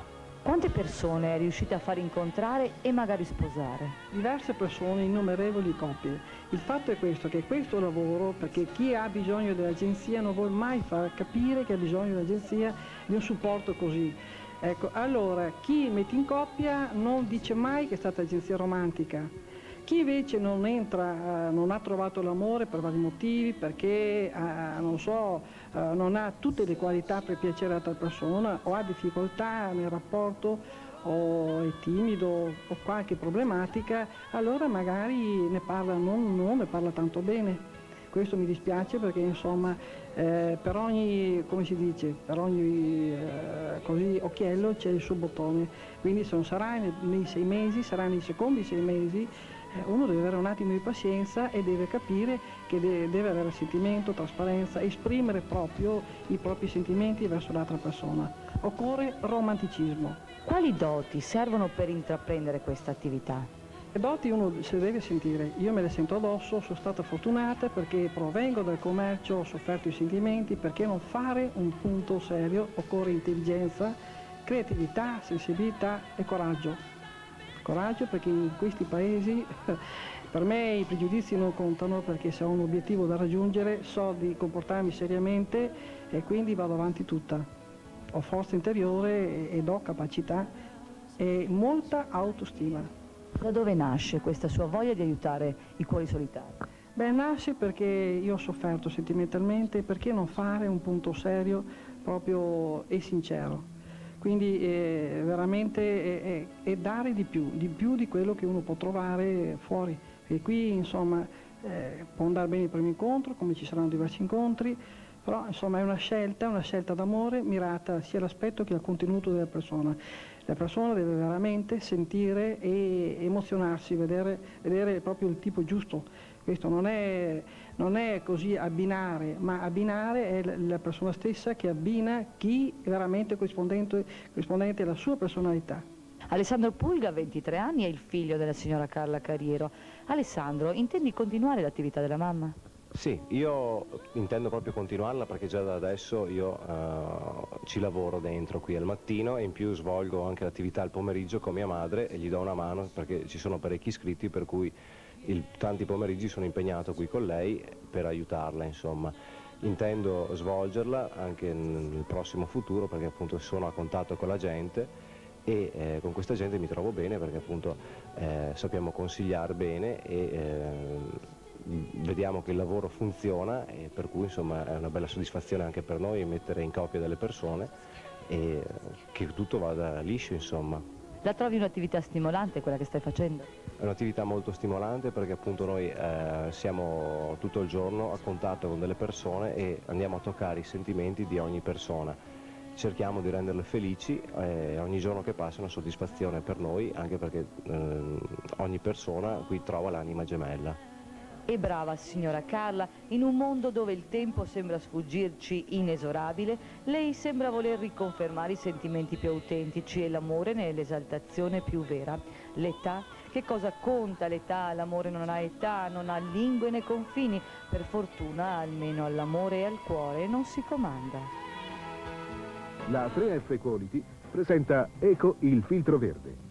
Quante persone è riuscita a far incontrare e magari sposare? Diverse persone, innumerevoli coppie. Il fatto è questo, che questo lavoro, perché chi ha bisogno dell'agenzia non vuol mai far capire che ha bisogno dell'agenzia di un supporto così. Ecco, allora, chi mette in coppia non dice mai che è stata agenzia romantica. Chi invece non entra, non ha trovato l'amore per vari motivi, perché non ha tutte le qualità per piacere all'altra persona o ha difficoltà nel rapporto o è timido o qualche problematica, allora magari ne parla, non ne parla tanto bene. Questo mi dispiace perché insomma per ogni, come si dice, per ogni così occhiello c'è il suo bottone, quindi se non sarà nei 6 mesi, sarà nei secondi 6 mesi. Uno deve avere un attimo di pazienza e deve capire che deve avere sentimento, trasparenza, esprimere proprio i propri sentimenti verso l'altra persona. Occorre romanticismo. Quali doti servono per intraprendere questa attività? Le doti uno se le deve sentire, io me le sento addosso, sono stata fortunata perché provengo dal commercio, ho sofferto i sentimenti, perché non fare un punto serio? Occorre intelligenza, creatività, sensibilità e coraggio. Coraggio perché in questi paesi per me i pregiudizi non contano perché se ho un obiettivo da raggiungere so di comportarmi seriamente e quindi vado avanti tutta. Ho forza interiore ed ho capacità e molta autostima. Da dove nasce questa sua voglia di aiutare i cuori solitari? Beh, nasce perché io ho sofferto sentimentalmente, perché non fare un punto serio proprio e sincero. Quindi veramente è dare di più di quello che uno può trovare fuori. E qui insomma può andare bene il primo incontro, come ci saranno diversi incontri, però insomma è una scelta d'amore mirata sia all'aspetto che al contenuto della persona. La persona deve veramente sentire e emozionarsi, vedere proprio il tipo giusto. Questo non è così abbinare, ma abbinare è la persona stessa che abbina chi è veramente corrispondente alla sua personalità. Alessandro Puiga ha 23 anni, è il figlio della signora Carla Cariero. Alessandro, intendi continuare l'attività della mamma? Sì, io intendo proprio continuarla perché già da adesso io ci lavoro dentro qui al mattino e in più svolgo anche l'attività al pomeriggio con mia madre e gli do una mano perché ci sono parecchi iscritti, per cui tanti pomeriggi sono impegnato qui con lei per aiutarla, insomma. Intendo svolgerla anche nel prossimo futuro perché appunto sono a contatto con la gente e con questa gente mi trovo bene perché appunto sappiamo consigliare bene e vediamo che il lavoro funziona e per cui insomma è una bella soddisfazione anche per noi mettere in coppia delle persone e che tutto vada liscio, insomma. La trovi un'attività stimolante quella che stai facendo? È un'attività molto stimolante perché appunto noi siamo tutto il giorno a contatto con delle persone e andiamo a toccare i sentimenti di ogni persona. Cerchiamo di renderle felici e ogni giorno che passa è una soddisfazione per noi anche perché ogni persona qui trova l'anima gemella. E brava signora Carla, in un mondo dove il tempo sembra sfuggirci inesorabile, lei sembra voler riconfermare i sentimenti più autentici e l'amore nell'esaltazione più vera. L'età? Che cosa conta l'età? L'amore non ha età, non ha lingue né confini. Per fortuna, almeno all'amore e al cuore non si comanda. La 3F Quality presenta Eco il filtro verde.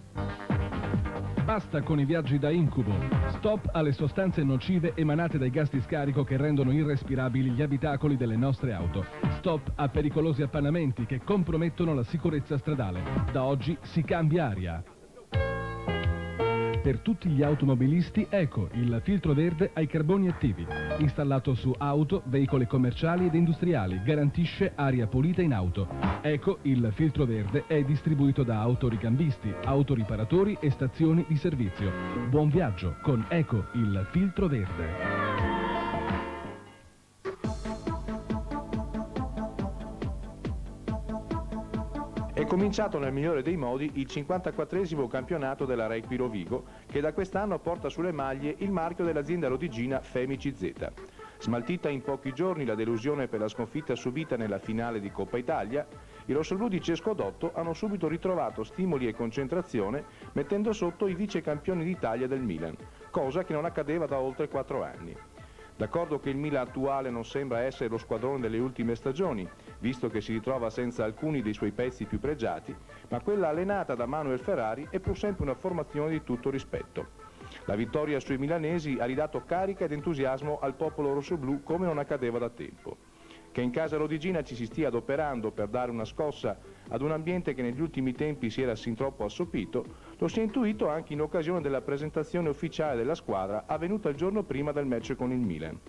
Basta con i viaggi da incubo. Stop alle sostanze nocive emanate dai gas di scarico che rendono irrespirabili gli abitacoli delle nostre auto. Stop a pericolosi appannamenti che compromettono la sicurezza stradale. Da oggi si cambia aria. Per tutti gli automobilisti, Eco, il filtro verde ai carboni attivi. Installato su auto, veicoli commerciali ed industriali, garantisce aria pulita in auto. Eco, il filtro verde, è distribuito da autoricambisti, autoriparatori e stazioni di servizio. Buon viaggio con Eco, il filtro verde. È cominciato nel migliore dei modi il 54esimo campionato della Rugby Rovigo, che da quest'anno porta sulle maglie il marchio dell'azienda rodigina Femici Z. Smaltita in pochi giorni la delusione per la sconfitta subita nella finale di Coppa Italia, i rossoblù di Cesco Dotto hanno subito ritrovato stimoli e concentrazione mettendo sotto i vice campioni d'Italia del Milan, cosa che non accadeva da oltre 4 anni. D'accordo che il Milan attuale non sembra essere lo squadrone delle ultime stagioni, visto che si ritrova senza alcuni dei suoi pezzi più pregiati, ma quella allenata da Manuel Ferrari è pur sempre una formazione di tutto rispetto. La vittoria sui milanesi ha ridato carica ed entusiasmo al popolo rossoblù come non accadeva da tempo. Che in casa rodigina ci si stia adoperando per dare una scossa ad un ambiente che negli ultimi tempi si era sin troppo assopito, lo si è intuito anche in occasione della presentazione ufficiale della squadra avvenuta il giorno prima del match con il Milan.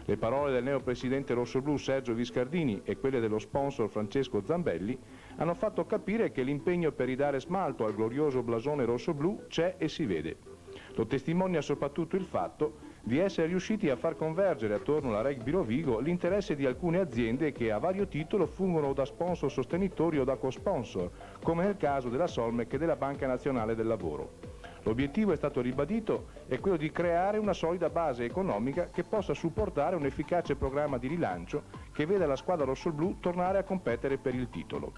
Le parole del neopresidente rossoblù Sergio Viscardini e quelle dello sponsor Francesco Zambelli hanno fatto capire che l'impegno per ridare smalto al glorioso blasone rossoblù c'è e si vede. Lo testimonia soprattutto il fatto di essere riusciti a far convergere attorno alla Rugby Rovigo l'interesse di alcune aziende che a vario titolo fungono da sponsor sostenitori o da co-sponsor, come nel caso della Solmec e della Banca Nazionale del Lavoro. L'obiettivo è stato ribadito è quello di creare una solida base economica che possa supportare un efficace programma di rilancio che veda la squadra rossoblù tornare a competere per il titolo.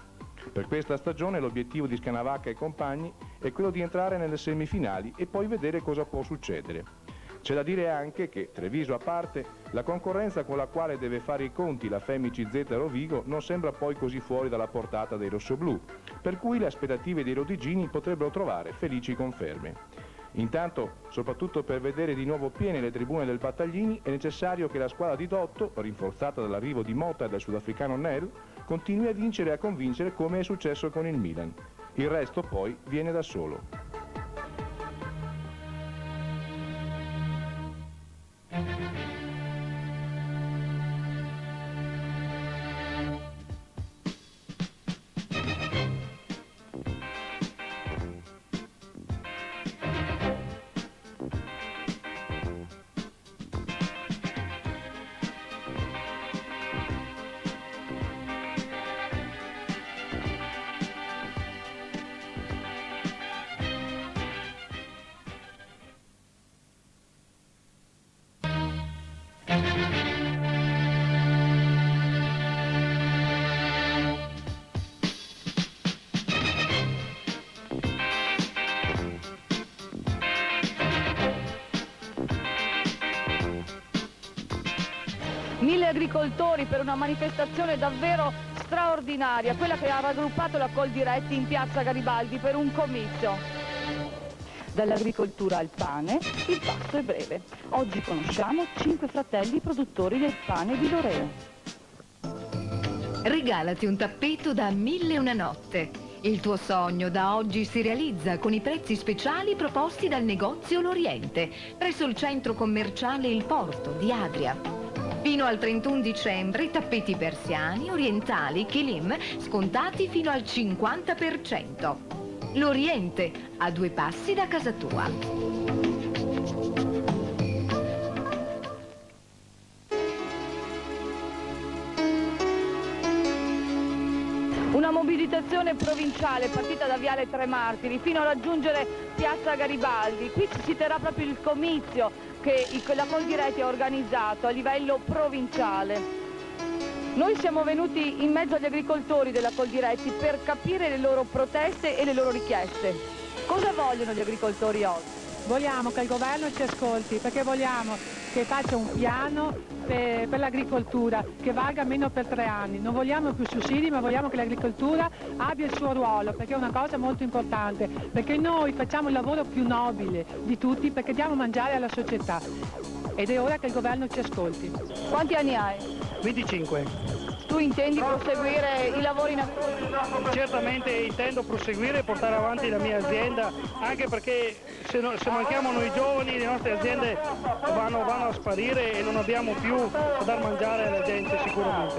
Per questa stagione l'obiettivo di Scanavacca e compagni è quello di entrare nelle semifinali e poi vedere cosa può succedere. C'è da dire anche che, Treviso a parte, la concorrenza con la quale deve fare i conti la Femici Z Rovigo non sembra poi così fuori dalla portata dei rossoblù, per cui le aspettative dei rodigini potrebbero trovare felici conferme. Intanto, soprattutto per vedere di nuovo piene le tribune del Battaglini, è necessario che la squadra di Dotto, rinforzata dall'arrivo di Mota e dal sudafricano Nel, continui a vincere e a convincere come è successo con il Milan. Il resto poi viene da solo. Mille agricoltori per una manifestazione davvero straordinaria, quella che ha raggruppato la Coldiretti in piazza Garibaldi per un comizio. Dall'agricoltura al pane, il passo è breve. Oggi conosciamo 5 fratelli produttori del pane di Loreo. Regalati un tappeto da 1001 notte. Il tuo sogno da oggi si realizza con i prezzi speciali proposti dal negozio L'Oriente, presso il centro commerciale Il Porto di Adria. Fino al 31 dicembre tappeti persiani, orientali, kilim scontati fino al 50%. L'Oriente, a 2 passi da casa tua. Una mobilitazione provinciale partita da Viale Tre Martiri fino a raggiungere piazza Garibaldi. Qui si terrà proprio il comizio che la Coldiretti ha organizzato a livello provinciale. Noi siamo venuti in mezzo agli agricoltori della Coldiretti per capire le loro proteste e le loro richieste. Cosa vogliono gli agricoltori oggi? Vogliamo che il governo ci ascolti, perché vogliamo che faccia un piano per l'agricoltura che valga almeno per 3 anni. Non vogliamo più sussidi, ma vogliamo che l'agricoltura abbia il suo ruolo, perché è una cosa molto importante, perché noi facciamo il lavoro più nobile di tutti, perché diamo mangiare alla società. Ed è ora che il governo ci ascolti. Quanti anni hai? 25. Tu intendi proseguire i lavori in agricoltura? Certamente intendo proseguire e portare avanti la mia azienda, anche perché se manchiamo noi giovani le nostre aziende vanno a sparire e non abbiamo più da dar mangiare alla gente sicuramente.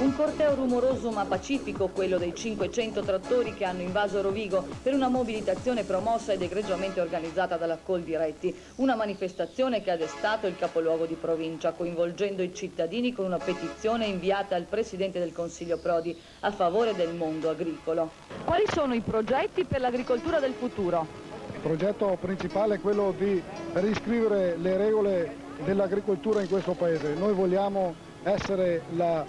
Un corteo rumoroso ma pacifico, quello dei 500 trattori che hanno invaso Rovigo per una mobilitazione promossa ed egregiamente organizzata dalla Coldiretti. Una manifestazione che ha destato il capoluogo di provincia, coinvolgendo i cittadini con una petizione inviata al Presidente del Consiglio Prodi a favore del mondo agricolo. Quali sono i progetti per l'agricoltura del futuro? Il progetto principale è quello di riscrivere le regole dell'agricoltura in questo Paese. Noi vogliamo essere la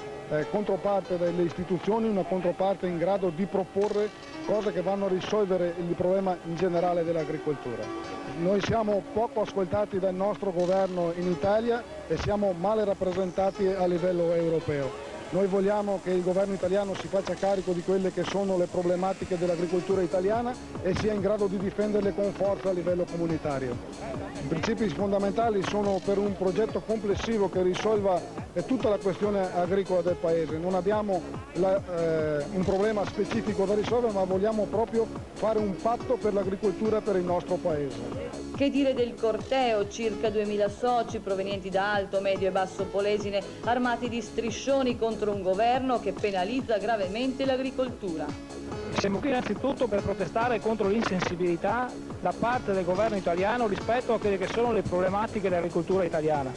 controparte delle istituzioni, una controparte in grado di proporre cose che vanno a risolvere il problema in generale dell'agricoltura. Noi siamo poco ascoltati dal nostro governo in Italia e siamo male rappresentati a livello europeo. Noi vogliamo che il governo italiano si faccia carico di quelle che sono le problematiche dell'agricoltura italiana e sia in grado di difenderle con forza a livello comunitario. I principi fondamentali sono per un progetto complessivo che risolva tutta la questione agricola del Paese. Non abbiamo un problema specifico da risolvere, ma vogliamo proprio fare un patto per l'agricoltura per il nostro Paese. Che dire del corteo? Circa 2000 soci provenienti da Alto, Medio e Basso Polesine, armati di striscioni contro un governo che penalizza gravemente l'agricoltura. Siamo qui innanzitutto per protestare contro l'insensibilità da parte del governo italiano rispetto a quelle che sono le problematiche dell'agricoltura italiana.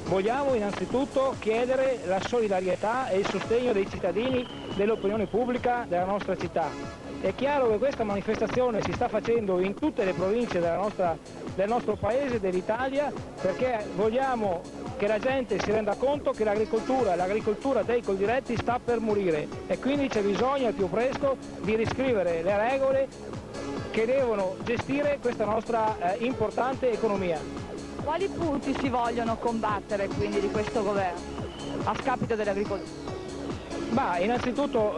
Vogliamo innanzitutto chiedere la solidarietà e il sostegno dei cittadini, dell'opinione pubblica della nostra città. È chiaro che questa manifestazione si sta facendo in tutte le province del nostro paese, dell'Italia, perché vogliamo che la gente si renda conto che l'agricoltura dei Coldiretti sta per morire e quindi c'è bisogno al più presto di riscrivere le regole che devono gestire questa nostra importante economia. Quali punti si vogliono combattere quindi di questo governo a scapito dell'agricoltura? Ma innanzitutto,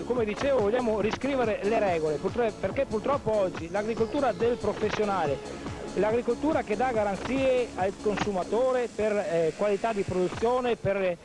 come dicevo, vogliamo riscrivere le regole, perché purtroppo oggi l'agricoltura del professionale L'agricoltura che dà garanzie al consumatore per qualità di produzione, per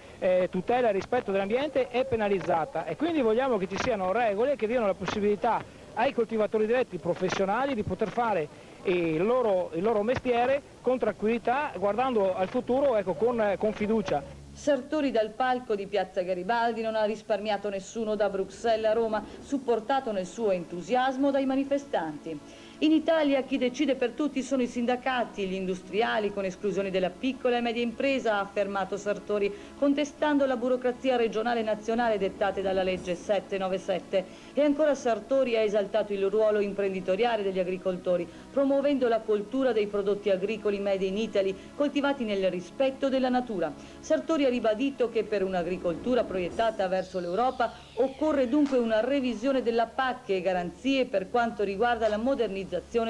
tutela e rispetto dell'ambiente è penalizzata, e quindi vogliamo che ci siano regole che diano la possibilità ai coltivatori diretti professionali di poter fare il loro mestiere con tranquillità, guardando al futuro, ecco, con fiducia. Sartori dal palco di Piazza Garibaldi non ha risparmiato nessuno da Bruxelles a Roma, supportato nel suo entusiasmo dai manifestanti. In Italia chi decide per tutti sono i sindacati, gli industriali, con esclusione della piccola e media impresa, ha affermato Sartori, contestando la burocrazia regionale e nazionale dettate dalla legge 797. E ancora Sartori ha esaltato il ruolo imprenditoriale degli agricoltori, promuovendo la coltura dei prodotti agricoli made in Italy, coltivati nel rispetto della natura. Sartori ha ribadito che per un'agricoltura proiettata verso l'Europa occorre dunque una revisione della PAC e garanzie per quanto riguarda la modernizzazione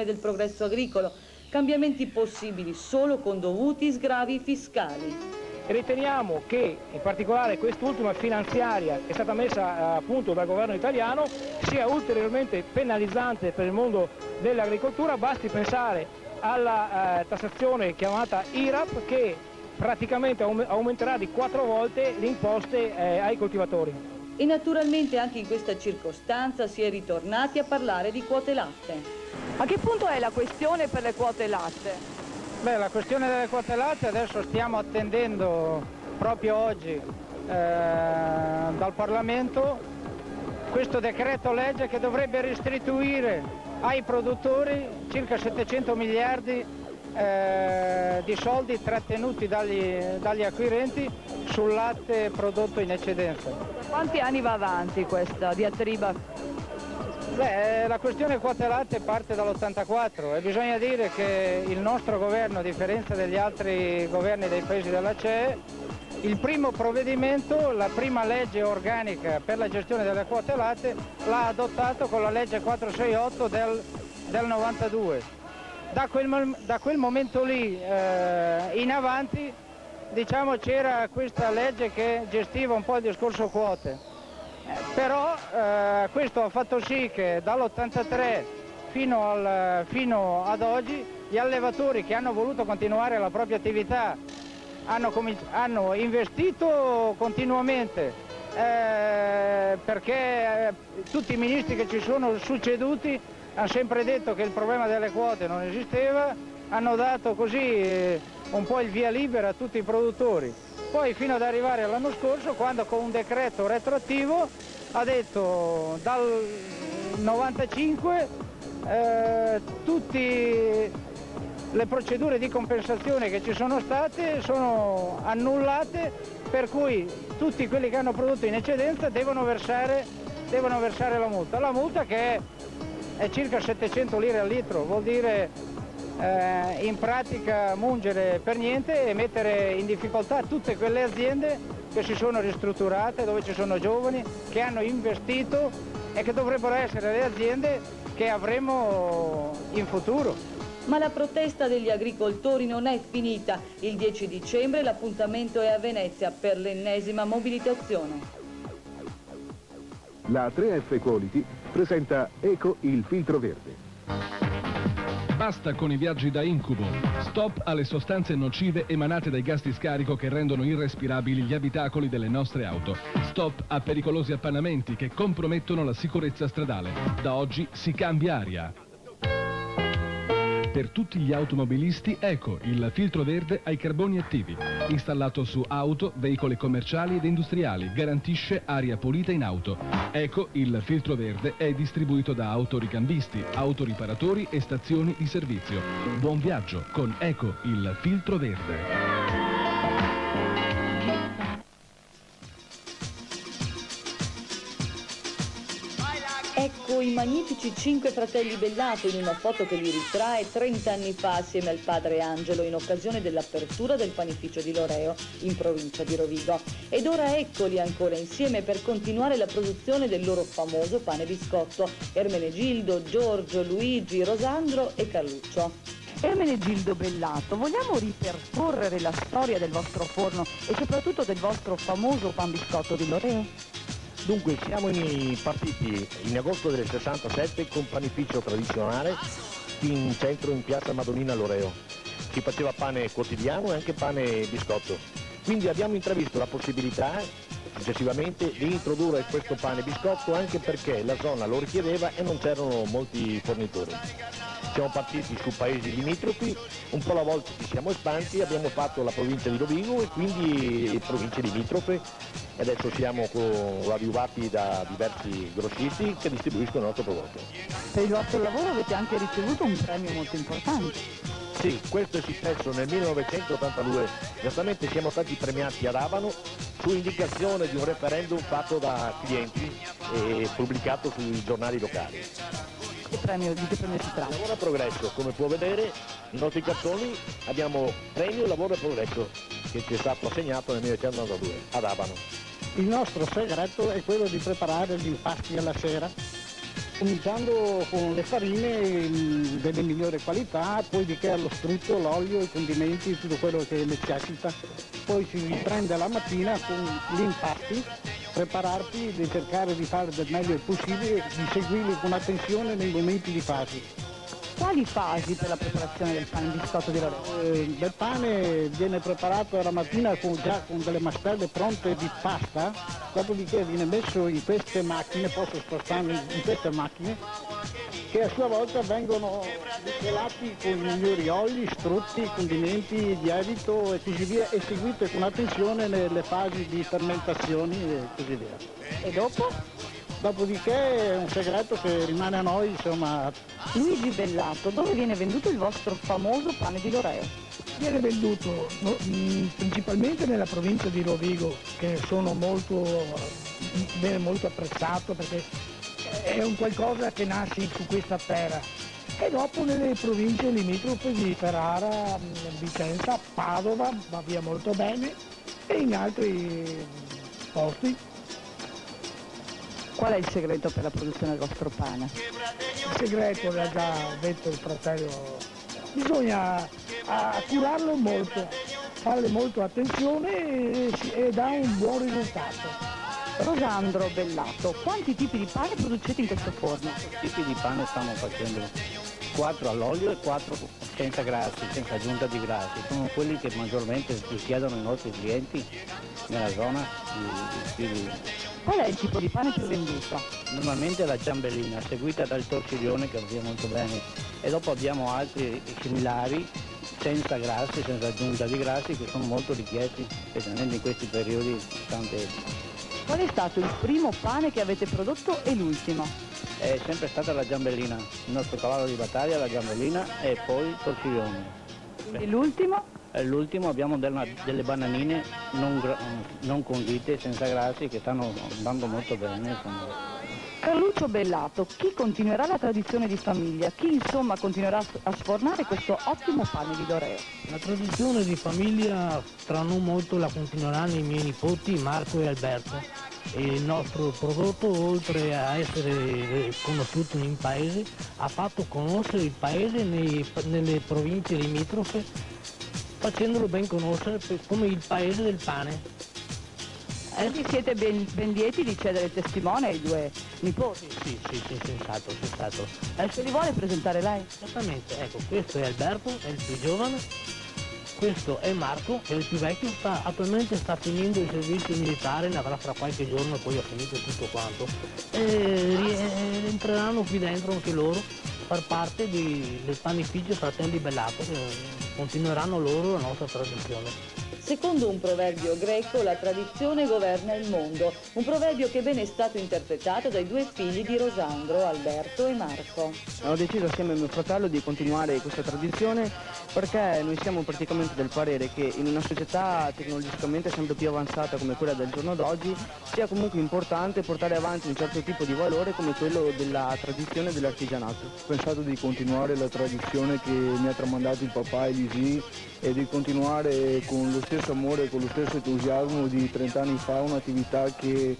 del progresso agricolo, cambiamenti possibili solo con dovuti sgravi fiscali. Riteniamo che in particolare quest'ultima finanziaria che è stata messa a punto dal governo italiano sia ulteriormente penalizzante per il mondo dell'agricoltura. Basti pensare alla tassazione chiamata IRAP, che praticamente aumenterà di 4 volte le imposte ai coltivatori. E naturalmente anche in questa circostanza si è ritornati a parlare di quote latte. A che punto è la questione per le quote latte? Beh, la questione delle quote latte adesso stiamo attendendo proprio oggi dal Parlamento questo decreto legge che dovrebbe restituire ai produttori circa 700 miliardi di soldi trattenuti dagli acquirenti sul latte prodotto in eccedenza. Quanti anni va avanti questa diatriba? Beh, la questione quote latte parte dall'84 e bisogna dire che il nostro governo, a differenza degli altri governi dei paesi della CE, il primo provvedimento, la prima legge organica per la gestione delle quote latte, l'ha adottato con la legge 468 del 92. Da quel momento lì in avanti, diciamo, c'era questa legge che gestiva un po' il discorso quote. Però questo ha fatto sì che dall'83 fino ad oggi gli allevatori che hanno voluto continuare la propria attività hanno investito continuamente perché tutti i ministri che ci sono succeduti hanno sempre detto che il problema delle quote non esisteva, hanno dato così un po' il via libera a tutti i produttori. Poi fino ad arrivare all'anno scorso, quando con un decreto retroattivo ha detto dal 95 tutte le procedure di compensazione che ci sono state sono annullate, per cui tutti quelli che hanno prodotto in eccedenza devono versare la multa. La multa che è circa 700 lire al litro, vuol dire in pratica mungere per niente e mettere in difficoltà tutte quelle aziende che si sono ristrutturate, dove ci sono giovani che hanno investito e che dovrebbero essere le aziende che avremo in futuro. Ma la protesta degli agricoltori non è finita. Il 10 dicembre l'appuntamento è a Venezia per l'ennesima mobilitazione. La 3F Quality presenta Eco il filtro verde. Basta con i viaggi da incubo. Stop alle sostanze nocive emanate dai gas di scarico che rendono irrespirabili gli abitacoli delle nostre auto. Stop a pericolosi appannamenti che compromettono la sicurezza stradale. Da oggi si cambia aria. Per tutti gli automobilisti, Eco, il filtro verde ai carboni attivi. Installato su auto, veicoli commerciali ed industriali, garantisce aria pulita in auto. Eco, il filtro verde, è distribuito da autoricambisti, autoriparatori e stazioni di servizio. Buon viaggio con Eco, il filtro verde. Ecco i magnifici 5 fratelli Bellato in una foto che li ritrae 30 anni fa assieme al padre Angelo in occasione dell'apertura del panificio di Loreo in provincia di Rovigo. Ed ora eccoli ancora insieme per continuare la produzione del loro famoso pane biscotto. Ermenegildo, Giorgio, Luigi, Rosandro e Carluccio. Ermenegildo Bellato, vogliamo ripercorrere la storia del vostro forno e soprattutto del vostro famoso pan biscotto di Loreo? Dunque siamo partiti in agosto del 67 con panificio tradizionale qui in centro in piazza Madonnina Loreo. Si faceva pane quotidiano e anche pane biscotto. Quindi abbiamo intravisto la possibilità successivamente di introdurre questo pane biscotto anche perché la zona lo richiedeva e non c'erano molti fornitori. Siamo partiti su paesi limitrofi, un po' alla volta ci siamo espansi, abbiamo fatto la provincia di Rovigo e quindi province limitrofe e adesso siamo coadiuvati da diversi grossisti che distribuiscono il nostro prodotto. Per il vostro lavoro avete anche ricevuto un premio molto importante. Sì, questo è successo nel 1982, esattamente siamo stati premiati ad Abano su indicazione di un referendum fatto da clienti e pubblicato sui giornali locali. Di che premio si tratta? Lavoro e Progresso, come può vedere i nostri cartoni abbiamo premio Lavoro e Progresso che ci è stato assegnato nel 1992 ad Abano. Il nostro segreto è quello di preparare gli impasti alla sera, cominciando con le farine delle migliori qualità, poi di che lo strutto, l'olio, i condimenti, tutto quello che necessita. Poi si riprende la mattina con gli impasti, prepararsi, di cercare di fare del meglio possibile, di seguirli con attenzione nei momenti di fase. Quali fasi per la preparazione del pane biscotto di Loreto? Il pane viene preparato la mattina già con delle mastelle pronte di pasta, dopodiché viene messo in queste macchine, posso spostarlo in queste macchine, che a sua volta vengono mescolati con i migliori oli, strutti, condimenti, lievito e così via, e seguite con attenzione nelle fasi di fermentazioni e così via. E dopo? Dopodiché è un segreto che rimane a noi, insomma. Luigi Bellato, dove viene venduto il vostro famoso pane di Loreo? Viene venduto principalmente nella provincia di Rovigo, che viene molto apprezzato perché è un qualcosa che nasce su questa terra. E dopo nelle province limitrofe di Ferrara, Vicenza, Padova, va via molto bene, e in altri posti. Qual è il segreto per la produzione del vostro pane? Il segreto, l'ha già detto il fratello, bisogna curarlo molto, farle molto attenzione e dà un buon risultato. Rosandro Bellato, quanti tipi di pane producete in questo forno? Tipi di pane stiamo facendo 4 all'olio e 4 senza grassi, senza aggiunta di grassi. Sono quelli che maggiormente richiedono i nostri clienti nella zona di Qual è il tipo di pane più venduto? Normalmente la ciambellina, seguita dal torsiglione che va molto bene, e dopo abbiamo altri similari senza grassi, senza aggiunta di grassi, che sono molto richiesti, specialmente in questi periodi tante. Qual è stato il primo pane che avete prodotto e l'ultimo? È sempre stata la giambellina, il nostro cavallo di battaglia, la giambellina, e poi il torsiglione. E l'ultimo? L'ultimo abbiamo delle bananine non condite, senza grassi, che stanno andando molto bene. Carluccio Bellato, chi continuerà la tradizione di famiglia? Chi insomma continuerà a sfornare questo ottimo pane di Loreo? La tradizione di famiglia tra non molto la continueranno i miei nipoti Marco e Alberto. E il nostro prodotto, oltre a essere conosciuto in paese, ha fatto conoscere il paese nelle province limitrofe, facendolo ben conoscere come il paese del pane. Quindi siete ben lieti di cedere testimone ai due nipoti? Sì, senz'altro. Se li vuole presentare lei? Esattamente, ecco, questo è Alberto, è il più giovane, questo è Marco, che è il più vecchio, attualmente sta finendo il servizio militare, ne avrà fra qualche giorno, poi ha finito tutto quanto, e entreranno qui dentro anche loro, far parte del panificio Fratelli Bellato, che continueranno loro la nostra tradizione. Secondo un proverbio greco, la tradizione governa il mondo, un proverbio che bene è stato interpretato dai due figli di Rosandro, Alberto e Marco. Ho deciso assieme a mio fratello di continuare questa tradizione perché noi siamo praticamente del parere che in una società tecnologicamente sempre più avanzata come quella del giorno d'oggi sia comunque importante portare avanti un certo tipo di valore come quello della tradizione dell'artigianato. Ho pensato di continuare la tradizione che mi ha tramandato il papà e gli zii e di continuare con lo stesso amore e con lo stesso entusiasmo di 30 anni fa un'attività che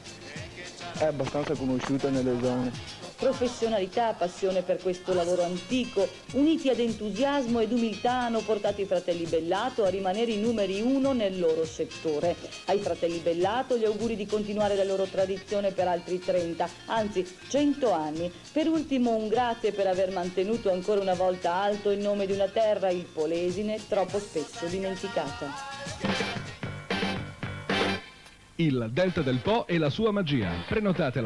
è abbastanza conosciuta nelle zone. Professionalità, passione per questo lavoro antico, uniti ad entusiasmo ed umiltà, hanno portato i fratelli Bellato a rimanere i numeri 1 nel loro settore. Ai fratelli Bellato gli auguri di continuare la loro tradizione per altri 30, anzi 100 anni. Per ultimo un grazie per aver mantenuto ancora una volta alto il nome di una terra, il Polesine, troppo spesso dimenticata. Il Delta del Po e la sua magia. Prenotate la